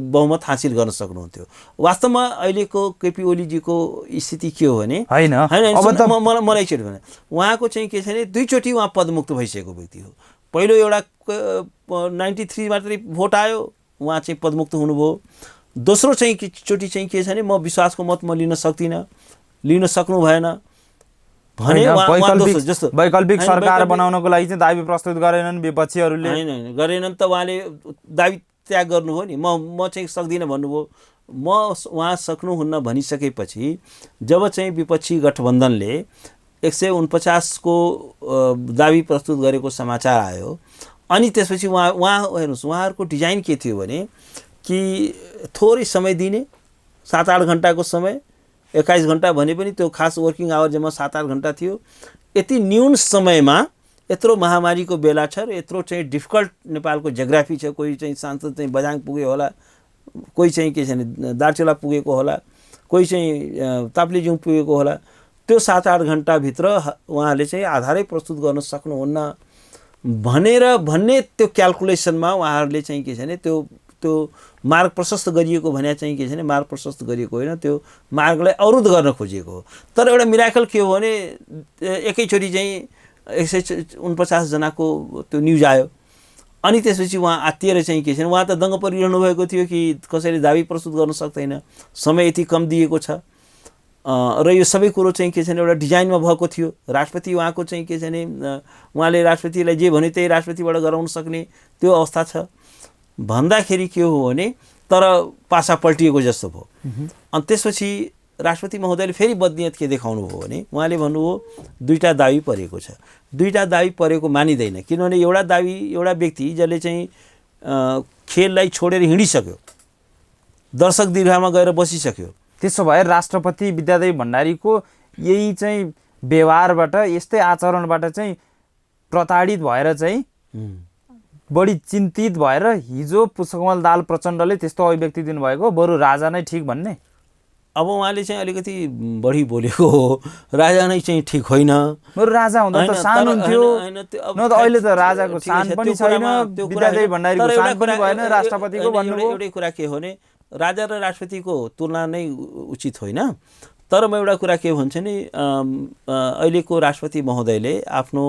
Speaker 1: बहुमत हासिल गर्न सक्नुहुन्थ्यो। वास्तवमा अहिलेको केपी ओलीजीको स्थिति के हो भने मलाई एकचोटि भने उहाँको चाहिँ के छ भने दुईचोटि उहाँ पदमुक्त भइसकेको व्यक्ति हो। पहिलो एउटा 93 मात्रै भोट आयो, उहाँ चाहिँ पदमुक्त हुनुभयो। दोस्रो चाहिँ चोटि चाहिँ के छ भने म विश्वासको मत म लिन सक्नु भएन भने
Speaker 2: वैकल्पिक सरकार बनाउनको लागि चाहिँ दाबी प्रस्तुत गरेनन् विपक्षीहरूले।
Speaker 1: गरेनन् त उहाँले दाबी त्याग गर्नुभयो नि। म चाहिँ सक्दिनँ भन्नुभयो। उहाँ सक्नुहुन्न भनिसकेपछि जब चाहिँ विपक्षी गठबन्धनले 149 को दाबी प्रस्तुत गरेको समाचार आयो अनि त्यसपछि उहाँ हेर्नुहोस् उहाँहरूको डिजाइन के थियो भने कि थोरै समय दिने, 7-8 घन्टाको समय, 21 घन्टा भने पनि त्यो खास वर्किङ आवर जम्मा 7-8 घन्टा थियो। यति न्यून समयमा यत्रो महामारीको बेला छ र यत्रो चाहिँ डिफिकल्ट नेपालको जियोग्राफी छ। कोही चाहिँ सांसद चाहिँ बझाङ पुग्यो होला, कोही चाहिँ के छ भने दार्चुला पुगेको होला, कोही चाहिँ ताप्लेजुङ पुगेको होला। त्यो 7-8 घन्टाभित्र उहाँले चाहिँ आधारै प्रस्तुत गर्न सक्नुहुन्न भन्ने त्यो क्यालकुलेसनमा उहाँहरूले चाहिँ के छ भने त्यो मार्ग प्रशस्त गरिएको भने चाहिँ के छ भने मार्ग प्रशस्त गरिएको होइन, त्यो मार्गलाई अवरुद्ध गर्न खोजिएको हो। तर एउटा मिराकल के हो भने एकैचोटि चाहिँ 149 जनाको त्यो न्युज आयो अनि त्यसपछि उहाँ आत्तिएर चाहिँ के छ भने उहाँ त दङ्ग परिरहनु भएको थियो कि कसैले दाबी प्रस्तुत गर्न सक्दैन, समय यति कम दिएको छ र यो सबै कुरो चाहिँ के छ भने एउटा डिजाइनमा भएको थियो। राष्ट्रपति उहाँको चाहिँ के छ भने उहाँले राष्ट्रपतिलाई जे भन्यो त्यही राष्ट्रपतिबाट गराउन सक्ने त्यो अवस्था छ भन्दाखेरि के हो भने तर पासा पल्टिएको जस्तो भयो। अनि त्यसपछि राष्ट्रपति महोदयले फेरि बदनियत के देखाउनु भयो भने उहाँले भन्नुभयो दुईटा दाबी परेको छ। दुईटा दाबी परेको मानिँदैन किनभने एउटा व्यक्ति जसले चाहिँ खेललाई छोडेर हिँडिसक्यो, दर्शक दीर्घामा गएर बसिसक्यो।
Speaker 2: त्यसो भए राष्ट्रपति विद्यादेवी भण्डारीको यही चाहिँ व्यवहारबाट, यस्तै आचरणबाट चाहिँ प्रताडित भएर चाहिँ बढी चिन्तित भएर हिजो पुष्पकमल दाहाल प्रचण्डले त्यस्तो अभिव्यक्ति दिनुभएको, बरु राजा नै ठिक भन्ने।
Speaker 1: अब उहाँले चाहिँ अलिकति बढी बोलेको हो, राजा नै चाहिँ ठिक होइन।
Speaker 2: बरु राजा हुँदा त सान हुन्थ्यो, न त अहिले त राजाको सान पनि छैन, विद्यादेवी भण्डारीको सान पनि भएन, राष्ट्रपतिको भन्नुभयो।
Speaker 1: एउटै कुरा के हो भने राजा र राष्ट्रपतिको तुलना नै उचित होइन। तर म एउटा कुरा के भन्छु नि, अहिलेको राष्ट्रपति महोदयले आफ्नो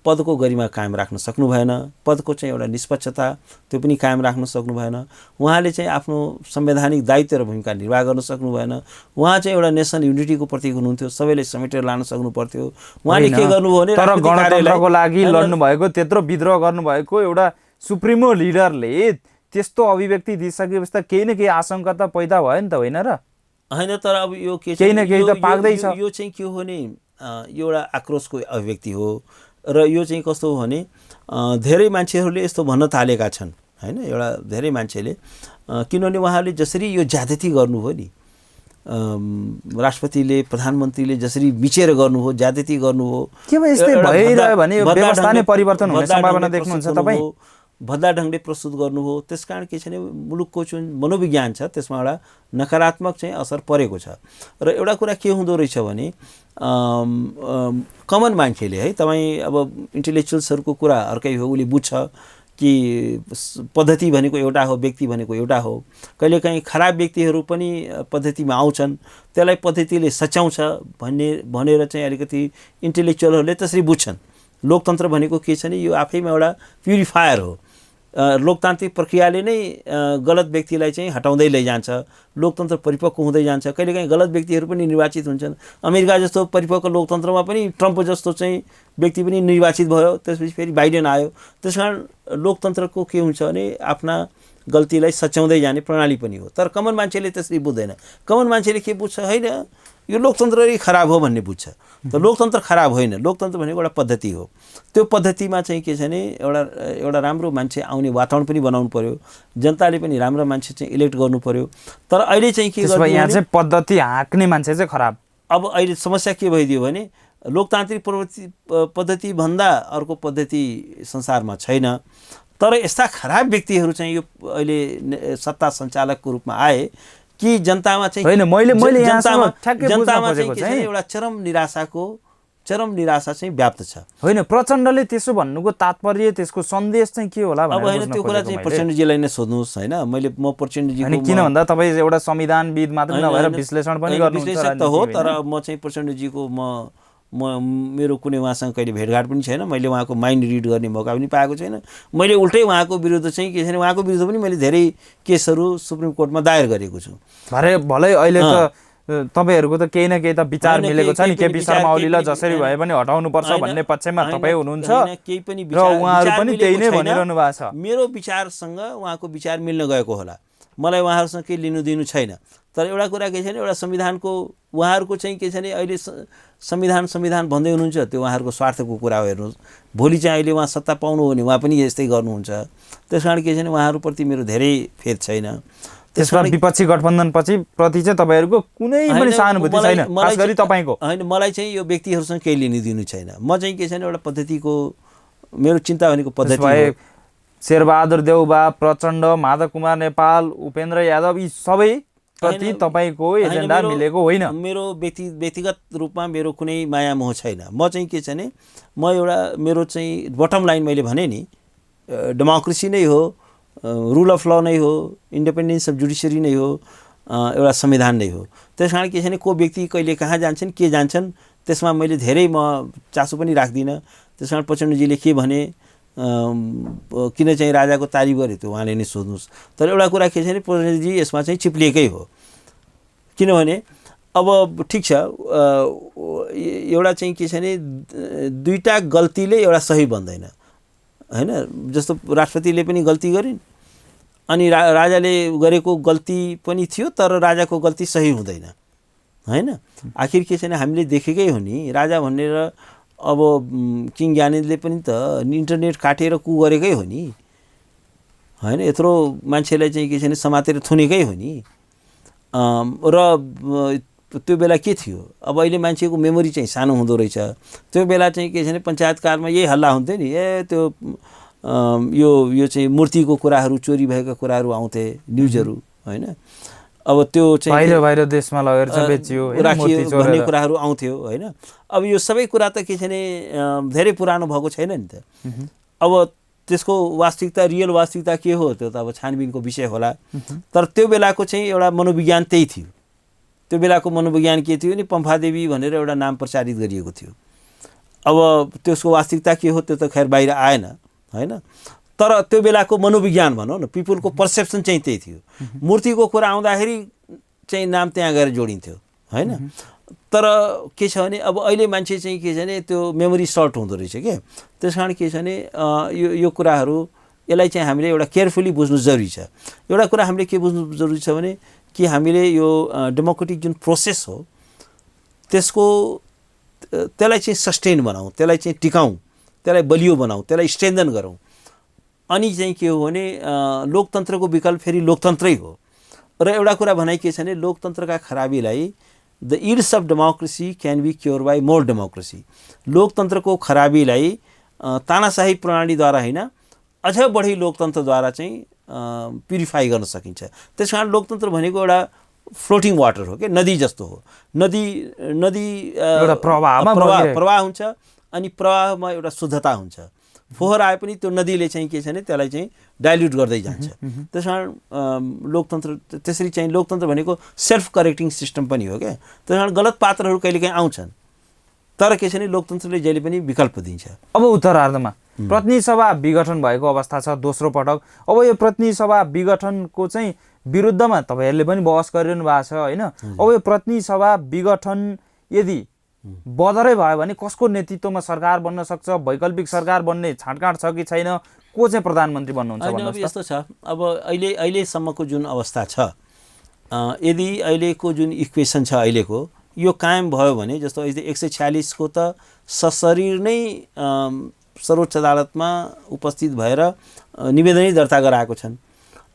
Speaker 1: पदको गरिमा कायम राख्न सक्नु भएन, पदको चाहिँ एउटा निष्पक्षता त्यो पनि कायम राख्न सक्नु भएन। उहाँले चाहिँ आफ्नो संवैधानिक दायित्व र भूमिका निर्वाह गर्न सक्नु भएन। उहाँ चाहिँ एउटा नेसनल युनिटीको प्रतीक हुनुहुन्थ्यो, सबैले समेटेर लान सक्नु पर्थ्यो। उहाँले के गर्नुभयो भने
Speaker 2: तर गणतन्त्रको लागि लड्नु भएको, त्यत्रो विद्रोह गर्नुभएको एउटा सुप्रिमो लिडरले त्यस्तो अभिव्यक्ति दिइसकेपछि त केही न केही आशंका त पैदा भयो नि त, होइन र?
Speaker 1: होइन, तर अब यो के
Speaker 2: केही न केही त पाक्दैछ।
Speaker 1: यो चाहिँ के हो भने यो एउटा आक्रोशको अभिव्यक्ति हो र यो चाहिँ कस्तो हो भने धेरै मान्छेहरूले यस्तो भन्न थालेका छन्, होइन, एउटा धेरै मान्छेले, किनभने उहाँहरूले जसरी यो ज्यादती गर्नुभयो नि, राष्ट्रपतिले प्रधानमन्त्रीले जसरी मिचेर गर्नुभयो, ज्यादती गर्नुभयो,
Speaker 2: के यस्तै भइरह्यो भने यो व्यवस्था नै परिवर्तन हुने सम्भावना देख्नुहुन्छ तपाईँ?
Speaker 1: भद्दा ढङ्गले प्रस्तुत गर्नुभयो। त्यसकारण के छ भने मुलुकको जुन मनोविज्ञान छ त्यसमा एउटा नकारात्मक चाहिँ असर परेको छ। र एउटा कुरा के हुँदो रहेछ भने कमन मान्छेले, है, तपाईँ अब इन्टेलेक्चुअल्सहरूको कुरा अर्कै हो, उसले बुझ्छ कि पद्धति भनेको एउटा हो, व्यक्ति भनेको एउटा हो। कहिलेकाहीँ खराब व्यक्तिहरू पनि पद्धतिमा आउँछन्, त्यसलाई पद्धतिले सच्याउँछ भनेर चाहिँ अलिकति इन्टेलेक्चुअलहरूले त्यसरी बुझ्छन्। लोकतन्त्र भनेको के छ भने यो आफैमा एउटा प्युरिफायर हो। लोकतान्त्रिक प्रक्रियाले नै गलत व्यक्तिलाई चाहिँ हटाउँदै लैजान्छ, लोकतन्त्र परिपक्व हुँदै जान्छ। कहिलेकाहीँ गलत व्यक्तिहरू पनि निर्वाचित हुन्छन्। अमेरिका जस्तो परिपक्व लोकतन्त्रमा पनि ट्रम्प जस्तो चाहिँ व्यक्ति पनि निर्वाचित भयो, त्यसपछि फेरि बाइडेन आयो। त्यसकारण लोकतन्त्रको के हुन्छ भने आफ्ना गल्तीलाई सच्याउँदै जाने प्रणाली पनि हो। तर कमन मान्छेले त्यसरी बुझ्दैन। कमन मान्छेले के बुझ्छ, होइन यो लोकतन्त्र खराब हो भन्ने बुझ्छ। त लोकतन्त्र खराब होइन, लोकतन्त्र भनेको एउटा पद्धति हो। त्यो पद्धतिमा चाहिँ के छ भने एउटा राम्रो मान्छे आउने वातावरण पनि बनाउनु पर्यो, जनताले पनि राम्रो मान्छे चाहिँ इलेक्ट गर्नु पर्यो। तर अहिले चाहिँ के गर्नु,
Speaker 2: यहाँ चाहिँ पद्धति हाँक्ने मान्छे चाहिँ खराब।
Speaker 1: अब अहिले समस्या के भइदियो भने लोकतान्त्रिक पद्धति भन्दा अर्को पद्धति संसारमा छैन। तर यस्ता खराब व्यक्तिहरू चाहिँ यो अहिले सत्ता सञ्चालकको रूपमा आए कि जनतामा चाहिँ जनतामा चाहिँ एउटा चरम निराशा चाहिँ व्याप्त छ।
Speaker 2: होइन, प्रचण्डले त्यसो भन्नुको तात्पर्य, त्यसको सन्देश चाहिँ के होला
Speaker 1: अब होइन, त्यो कुरा चाहिँ प्रचण्डजीलाई नै सोध्नुहोस्। होइन, म प्रचण्डजीको
Speaker 2: किन भन्दा तपाईँ एउटा संविधानविद मात्रै नभएर विश्लेषण पनि गर्नुहुन्छ।
Speaker 1: विश्लेषक त हो, तर म चाहिँ प्रचण्डजीको मेरो कुनै उहाँसँग कहिले भेटघाट पनि छैन। मैले उहाँको माइन्ड रिड गर्ने मौका पनि पाएको छैन। मैले उल्टै उहाँको विरुद्ध चाहिँ के छैन, उहाँको विरुद्ध पनि मैले धेरै केसहरू सुप्रिम कोर्टमा दायर गरेको छु।
Speaker 2: भलै अहिले त तपाईँहरूको त केही न केही त विचार मिलेको छ नि, केपी शर्मा ओलीलाई जसरी भए पनि हटाउनु पर्छ भन्ने पक्षमा तपाईँ हुनुहुन्छ र उहाँहरू पनि त्यही नै भनिरहनु भएको छ।
Speaker 1: मेरो विचारसँग उहाँको विचार मिल्न गएको होला, मलाई उहाँहरूसँग केही लिनु दिनु छैन। तर एउटा कुरा के छ भने एउटा संविधानको उहाँहरूको चाहिँ के छ भने अहिले संविधान भन्दै हुनुहुन्छ, त्यो उहाँहरूको स्वार्थको कुरा हो। हेर्नुहोस्, भोलि चाहिँ अहिले उहाँ सत्ता पाउनु हो भने उहाँ पनि यस्तै गर्नुहुन्छ। त्यस कारण के छ भने उहाँहरूप्रति मेरो धेरै फेद छैन।
Speaker 2: त्यसमा विपक्षी गठबन्धनपछि प्रति चाहिँ तपाईँहरूको कुनै पनि सहानुभूति छैन, खास गरी तपाईँको।
Speaker 1: होइन, मलाई चाहिँ यो व्यक्तिहरूसँग केही लिनु दिनु छैन। म चाहिँ के छैन, एउटा पद्धतिको मेरो चिन्ता भनेको पद्धति हो।
Speaker 2: शेरबहादुर देउबा, प्रचण्ड, माधव कुमार नेपाल, उपेन्द्र यादव, यी सबै प्रति तपाईँको एजेन्डा मिलेको होइन।
Speaker 1: मेरो व्यक्तिगत रूपमा मेरो कुनै माया मोह छैन। म चाहिँ के छ भने मेरो चाहिँ बटम लाइन मैले भने नि, डेमोक्रेसी नै हो, रुल अफ ल नै हो, इन्डिपेन्डेन्स अफ जुडिसियरी नै हो, एउटा संविधान नै हो। त्यस कारण के छ भने को व्यक्ति कहिले कहाँ जान्छन्, के जान्छन्, त्यसमा मैले धेरै म चासो पनि राख्दिनँ। त्यस कारण प्रचण्डजीले के भने, किन चाहिँ राजाको तारिफ गरे, त्यो उहाँले नै सोध्नुहोस्। तर एउटा कुरा के छ भने प्रचण्डजी यसमा चाहिँ चिप्लिएकै हो। किनभने अब ठिक छ, एउटा चाहिँ के छ भने दुईटा गल्तीले एउटा सही बन्दैन। होइन, जस्तो राष्ट्रपतिले पनि गल्ती गरिन्, अनि राजाले गरेको गल्ती पनि थियो, तर राजाको गल्ती सही हुँदैन। होइन, आखिर के छ भने हामीले देखेकै हो नि, राजा भनेर अब किङ ज्ञानेन्द्रले पनि त इन्टरनेट काटेर कु गरेकै हो नि। होइन, यत्रो मान्छेलाई चाहिँ के छ भने समातेर थुनेकै हो नि। र त्यो बेला के थियो, अब अहिले मान्छेको मेमोरी चाहिँ सानो हुँदो रहेछ। त्यो बेला चाहिँ के छ भने पञ्चायतकालमा यही हल्ला हुन्थ्यो नि, त्यो यो चाहिँ मूर्तिको कुराहरू, चोरी भएका कुराहरू आउँथे, न्युजहरू। होइन, अब त्यो चाहिँ
Speaker 2: बाहिर देशमा लगेर चाहिँ बेचियो,
Speaker 1: राखियो भन्ने कुराहरू आउँथ्यो। होइन, अब यो सबै कुरा त के छ भने धेरै पुरानो भएको छैन नि त। अब त्यसको वास्तविकता, रियल वास्तविकता के हो, त्यो त अब छानबिनको विषय होला। तर त्यो बेलाको चाहिँ एउटा मनोविज्ञान त्यही थियो। त्यो बेलाको मनोविज्ञान के थियो नि, पम्फादेवी भनेर एउटा नाम प्रचारित गरिएको थियो। अब त्यसको वास्तविकता के हो त्यो त खैर बाहिर आएन। होइन, तर त्यो बेलाको मनोविज्ञान भनौँ न, पिपुलको पर्सेप्सन चाहिँ त्यही थियो। मूर्तिको कुरा आउँदाखेरि चाहिँ नाम त्यहाँ गएर जोडिन्थ्यो। होइन, तर के छ भने अब अहिले मान्छे चाहिँ के छ भने त्यो मेमोरी सर्ट हुँदो रहेछ के। त्यस कारण के छ भने यो कुराहरू, यसलाई चाहिँ हामीले एउटा केयरफुली बुझ्नु जरुरी छ। एउटा कुरा हामीले के बुझ्नु जरुरी छ भने कि हामीले यो डेमोक्रेटिक जुन प्रोसेस हो त्यसलाई चाहिँ सस्टेन बनाऊँ, त्यसलाई चाहिँ टिकाऊँ, त्यसलाई बलियो बनाऊँ, त्यसलाई स्ट्रेन्थन गरौँ। अनि चाहिँ के हो भने लोकतन्त्रको विकल्प फेरि लोकतन्त्रै हो। र एउटा कुरा भनाइ के छ भने लोकतन्त्रका खराबीलाई the ills of democracy can be cure by more democracy. लोकतन्त्रको खराबीलाई तानाशाही प्रणालीद्वारा होइन, अझ बढी लोकतन्त्रद्वारा चाहिँ प्युरिफाई गर्न सकिन्छ। त्यस कारण लोकतन्त्र भनेको एउटा फ्लोटिङ वाटर हो कि, नदी जस्तो हो। नदी
Speaker 2: एउटा प्रवाह हुन्छ,
Speaker 1: अनि प्रवाहमा एउटा शुद्धता हुन्छ। फोहोर आए पनि त्यो नदीले चाहिँ के छ भने त्यसलाई चाहिँ डाइल्युट गर्दै जान्छ। त्यस कारण लोकतन्त्र त्यसरी चाहिँ लोकतन्त्र भनेको सेल्फ करेक्टिङ सिस्टम पनि हो क्या। त्यस कारण गलत पात्रहरू कहिलेकाहीँ आउँछन्, तर के छ भने लोकतन्त्रले जहिले पनि विकल्प दिन्छ।
Speaker 2: अब उत्तरार्धमा प्रतिनिधि सभा विघटन भएको अवस्था छ दोस्रो पटक। अब यो प्रतिनिधि सभा विघटनको चाहिँ विरुद्धमा तपाईँहरूले पनि बहस गरिरहनु भएको छ होइन। अब यो प्रतिनिधि सभा विघटन यदि बदरै भयो भने कसको नेतृत्वमा सरकार बन्न सक्छ? वैकल्पिक सरकार बन्ने छाँटकाँट छ कि छैन? को चाहिँ प्रधानमन्त्री बन्नुहुन्छ भन्नुहोस् त।
Speaker 1: यस्तो छ, अब अहिलेसम्मको जुन अवस्था छ, यदि अहिलेको जुन इक्वेसन छ अहिलेको यो कायम भयो भने, जस्तो अहिले 146 को त सशरीर नै सर्वोच्च अदालतमा उपस्थित भएर निवेदनै दर्ता गराएको छन्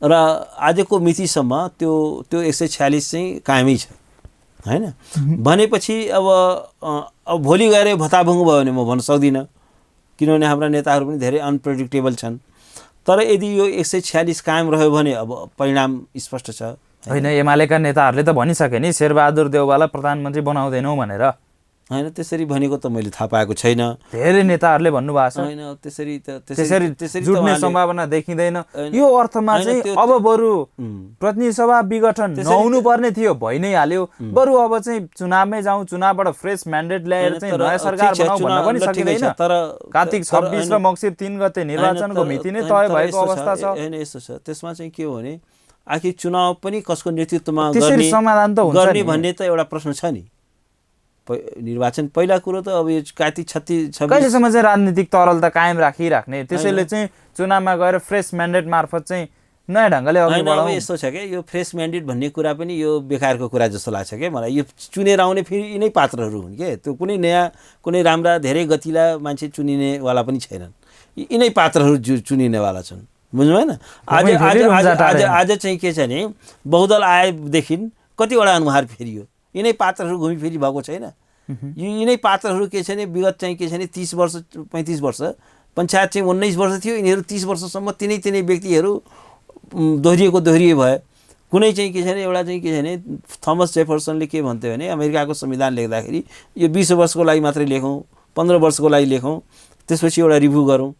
Speaker 1: र आजको मितिसम्म त्यो 146 चाहिँ कायमै छ हैन। भनेपछि अब भोलि गएर भत्ताभङ्ग भयो भने म भन्न सक्दिनँ, किनभने हाम्रा नेताहरू पनि धेरै अनप्रेडिक्टेबल छन्। तर यदि यो 146 कायम रह्यो भने अब परिणाम स्पष्ट छ
Speaker 2: होइन। एमालेका नेताहरूले त भनिसके नि शेरबहादुर देउवालाई प्रधानमन्त्री बनाउँदैनौ भनेर
Speaker 1: होइन। त्यसरी भनेको त मैले थाहा पाएको छैन।
Speaker 2: धेरै नेताहरूले भन्नुभएको छ
Speaker 1: होइन,
Speaker 2: त्यसरी जुट्ने सम्भावना देखिँदैन। यो अर्थमा चाहिँ अब बरु प्रतिनिधि सभा विघटन नहुनु पर्ने थियो, भइ नै हाल्यो। बरु अब चाहिँ चुनावमै जाउँ, चुनावबाट फ्रेस म्यान्डेट ल्याएर चाहिँ नयाँ सरकार बनाऊ भन्न पनि सकिँदैन। तर कार्तिक 26 र मङ्सिर 3 गते निर्वाचनको मिति नै तय भएको अवस्था छ।
Speaker 1: होइन, यस्तो छ। त्यसमा चाहिँ के हो भने आखिर चुनाव पनि कसको नेतृत्वमा
Speaker 2: त्यसरी समाधान त हुन्छ
Speaker 1: भन्ने त एउटा प्रश्न छ नि। निर्वाचन पहिला कुरो त अब यो कार्तिक 36
Speaker 2: कहिलेसम्म चाहिँ राजनीतिक तरलता कायम राखिराख्ने, त्यसैले चाहिँ चुनावमा गएर फ्रेस म्यान्डेट मार्फत चाहिँ नयाँ ढङ्गले अघि बढाउँ।
Speaker 1: यस्तो छ क्या, यो फ्रेस म्यान्डेट भन्ने कुरा पनि यो बेकारको कुरा जस्तो लाग्छ क्या मलाई। यो चुनेर आउने फेरि यिनै पात्रहरू हुन् के, त्यो कुनै नयाँ कुनै राम्रा धेरै गतिला मान्छे चुनिनेवाला पनि छैनन्। यिनै पात्रहरू चुनिनेवाला छन्, बुझ्नु भएन। आज चाहिँ के छ भने बहुदल आएदेखि कतिवटा अनुहार फेरियो, यिनै पात्रहरू घुमिफिरी भएको छैन। यिनै पात्रहरू के छ भने विगत चाहिँ के छ भने 30 वर्ष 35 वर्ष, पञ्चायत चाहिँ 19 वर्ष थियो, यिनीहरू 30 वर्षसम्म तिनै व्यक्तिहरू दोहोरिए भए। कुनै चाहिँ के छ भने एउटा चाहिँ के छ भने थमस जेफरसनले के भन्थ्यो भने अमेरिकाको संविधान लेख्दाखेरि यो 20 वर्षको लागि मात्रै लेखौँ, 15 वर्षको लागि लेखौँ, त्यसपछि एउटा रिभ्यू गरौँ।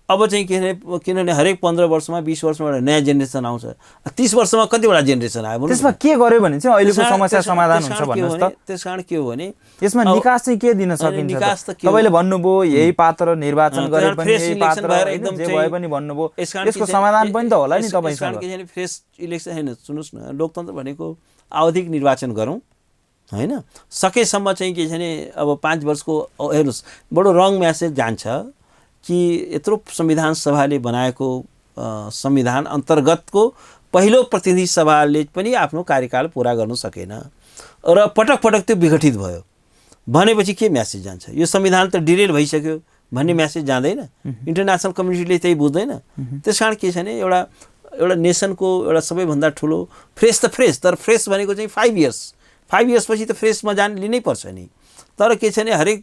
Speaker 1: अब चाहिँ के भने किनभने हरेक 15 वर्षमा 20 वर्षमा एउटा नयाँ जेनेरेसन आउँछ। 30 वर्षमा कतिवटा जेनेरेसन आयो,
Speaker 2: त्यसमा के गर्यो भने चाहिँ अहिलेको समस्या समाधान हुन्छ भन्नुहोस् त।
Speaker 1: त्यसकारण के हो भने
Speaker 2: यसमा निकास चाहिँ के दिन सकिन्छ? तपाईँले भन्नुभयो यही पात्र निर्वाचन गरे पनि यही पात्र एकदम जे भए पनि भन्नुभयो, यसको समाधान पनि त होला नि तपाईसँग।
Speaker 1: के भने फ्रेस इलेक्सन हैन, सुन्नुस् न, लोकतन्त्र भनेको आवधिक निर्वाचन गरौँ हैन। सकेसम्म चाहिँ के छ भने अब 5 वर्षको हेर्नुस् बडो रङ म्यासेज जान्छ कि यत्रो संविधान सभाले बनाएको संविधान अन्तर्गतको पहिलो प्रतिनिधि सभाले पनि आफ्नो कार्यकाल पुरा गर्न सकेन र पटक पटक त्यो विघटित भयो भनेपछि के म्यासेज जान्छ? यो संविधान त डिरेल भइसक्यो भन्ने म्यासेज जाँदैन। इन्टरनेसनल कम्युनिटीले त्यही बुझ्दैन। त्यसकारण के छ भने एउटा नेसनको एउटा सबैभन्दा ठुलो फ्रेस त फ्रेस, तर फ्रेस भनेको चाहिँ 5 इयर्स पछि त फ्रेसमा लिनै पर्छ नि। तर के छ भने हरेक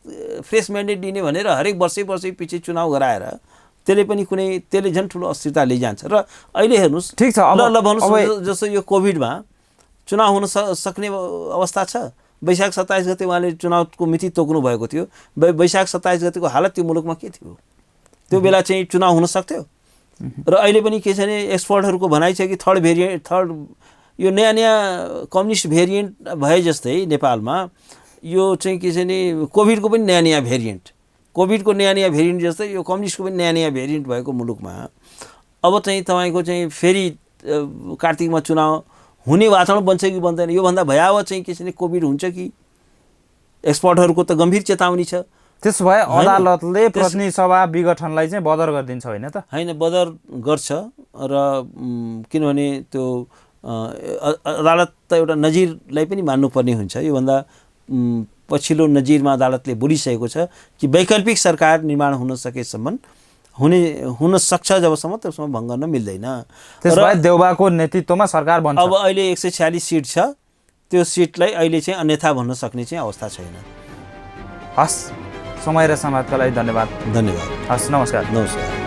Speaker 1: फ्रेस म्यान्डेट दिने भनेर हरेक वर्षै पछि चुनाव गराएर त्यसले झन् ठुलो अस्थिरता लैजान्छ। र अहिले हेर्नुहोस्,
Speaker 2: ठिक छ,
Speaker 1: ल भन्नुहोस् जस्तो यो कोभिडमा चुनाव हुन सक्ने अवस्था छ। वैशाख 27 गते उहाँले चुनावको मिति तोक्नु भएको थियो। वैशाख 27 गतेको हालत त्यो मुलुकमा के थियो? त्यो बेला चाहिँ चुनाव हुन सक्थ्यो। र अहिले पनि के छ भने एक्सपर्टहरूको भनाइ छ कि थर्ड यो नयाँ कम्युनिस्ट भेरिएन्ट भए जस्तै नेपालमा यो चाहिँ के छ भने कोभिडको पनि नयाँ भेरिएन्ट, कोभिडको नयाँ भेरिएन्ट जस्तै यो कम्युनिस्टको पनि नयाँ भेरिएन्ट भएको मुलुकमा अब चाहिँ तपाईँको चाहिँ फेरि कार्तिकमा चुनाव हुने वातावरण बन्छ कि बन्दैन? योभन्दा भयावह चाहिँ के छ भने कोभिड हुन्छ कि? एक्सपर्टहरूको त गम्भीर चेतावनी छ।
Speaker 2: त्यसो भए अदालतले प्रतिनिधि सभा विघटनलाई चाहिँ बदर गरिदिन्छ होइन त?
Speaker 1: होइन, बदर गर्छ। र किनभने त्यो अदालत त एउटा नजिरलाई पनि मान्नुपर्ने हुन्छ। योभन्दा पछिल्लो नजिरमा अदालतले बोलिसकेको छ कि वैकल्पिक सरकार निर्माण हुन सकेसम्म हुन सक्छ जबसम्म त्यसमा भङ्ग गर्न मिल्दैन।
Speaker 2: त्यसो भए देउबाको नेतृत्वमा सरकार बन्छ।
Speaker 1: अब अहिले 146 सिट छ, त्यो सिटलाई अहिले चाहिँ अन्यथा भन्न सक्ने चाहिँ अवस्था छैन।
Speaker 2: हस्, समय र समाजका लागि धन्यवाद।
Speaker 1: धन्यवाद।
Speaker 2: हस्, नमस्कार।
Speaker 1: नमस्कार।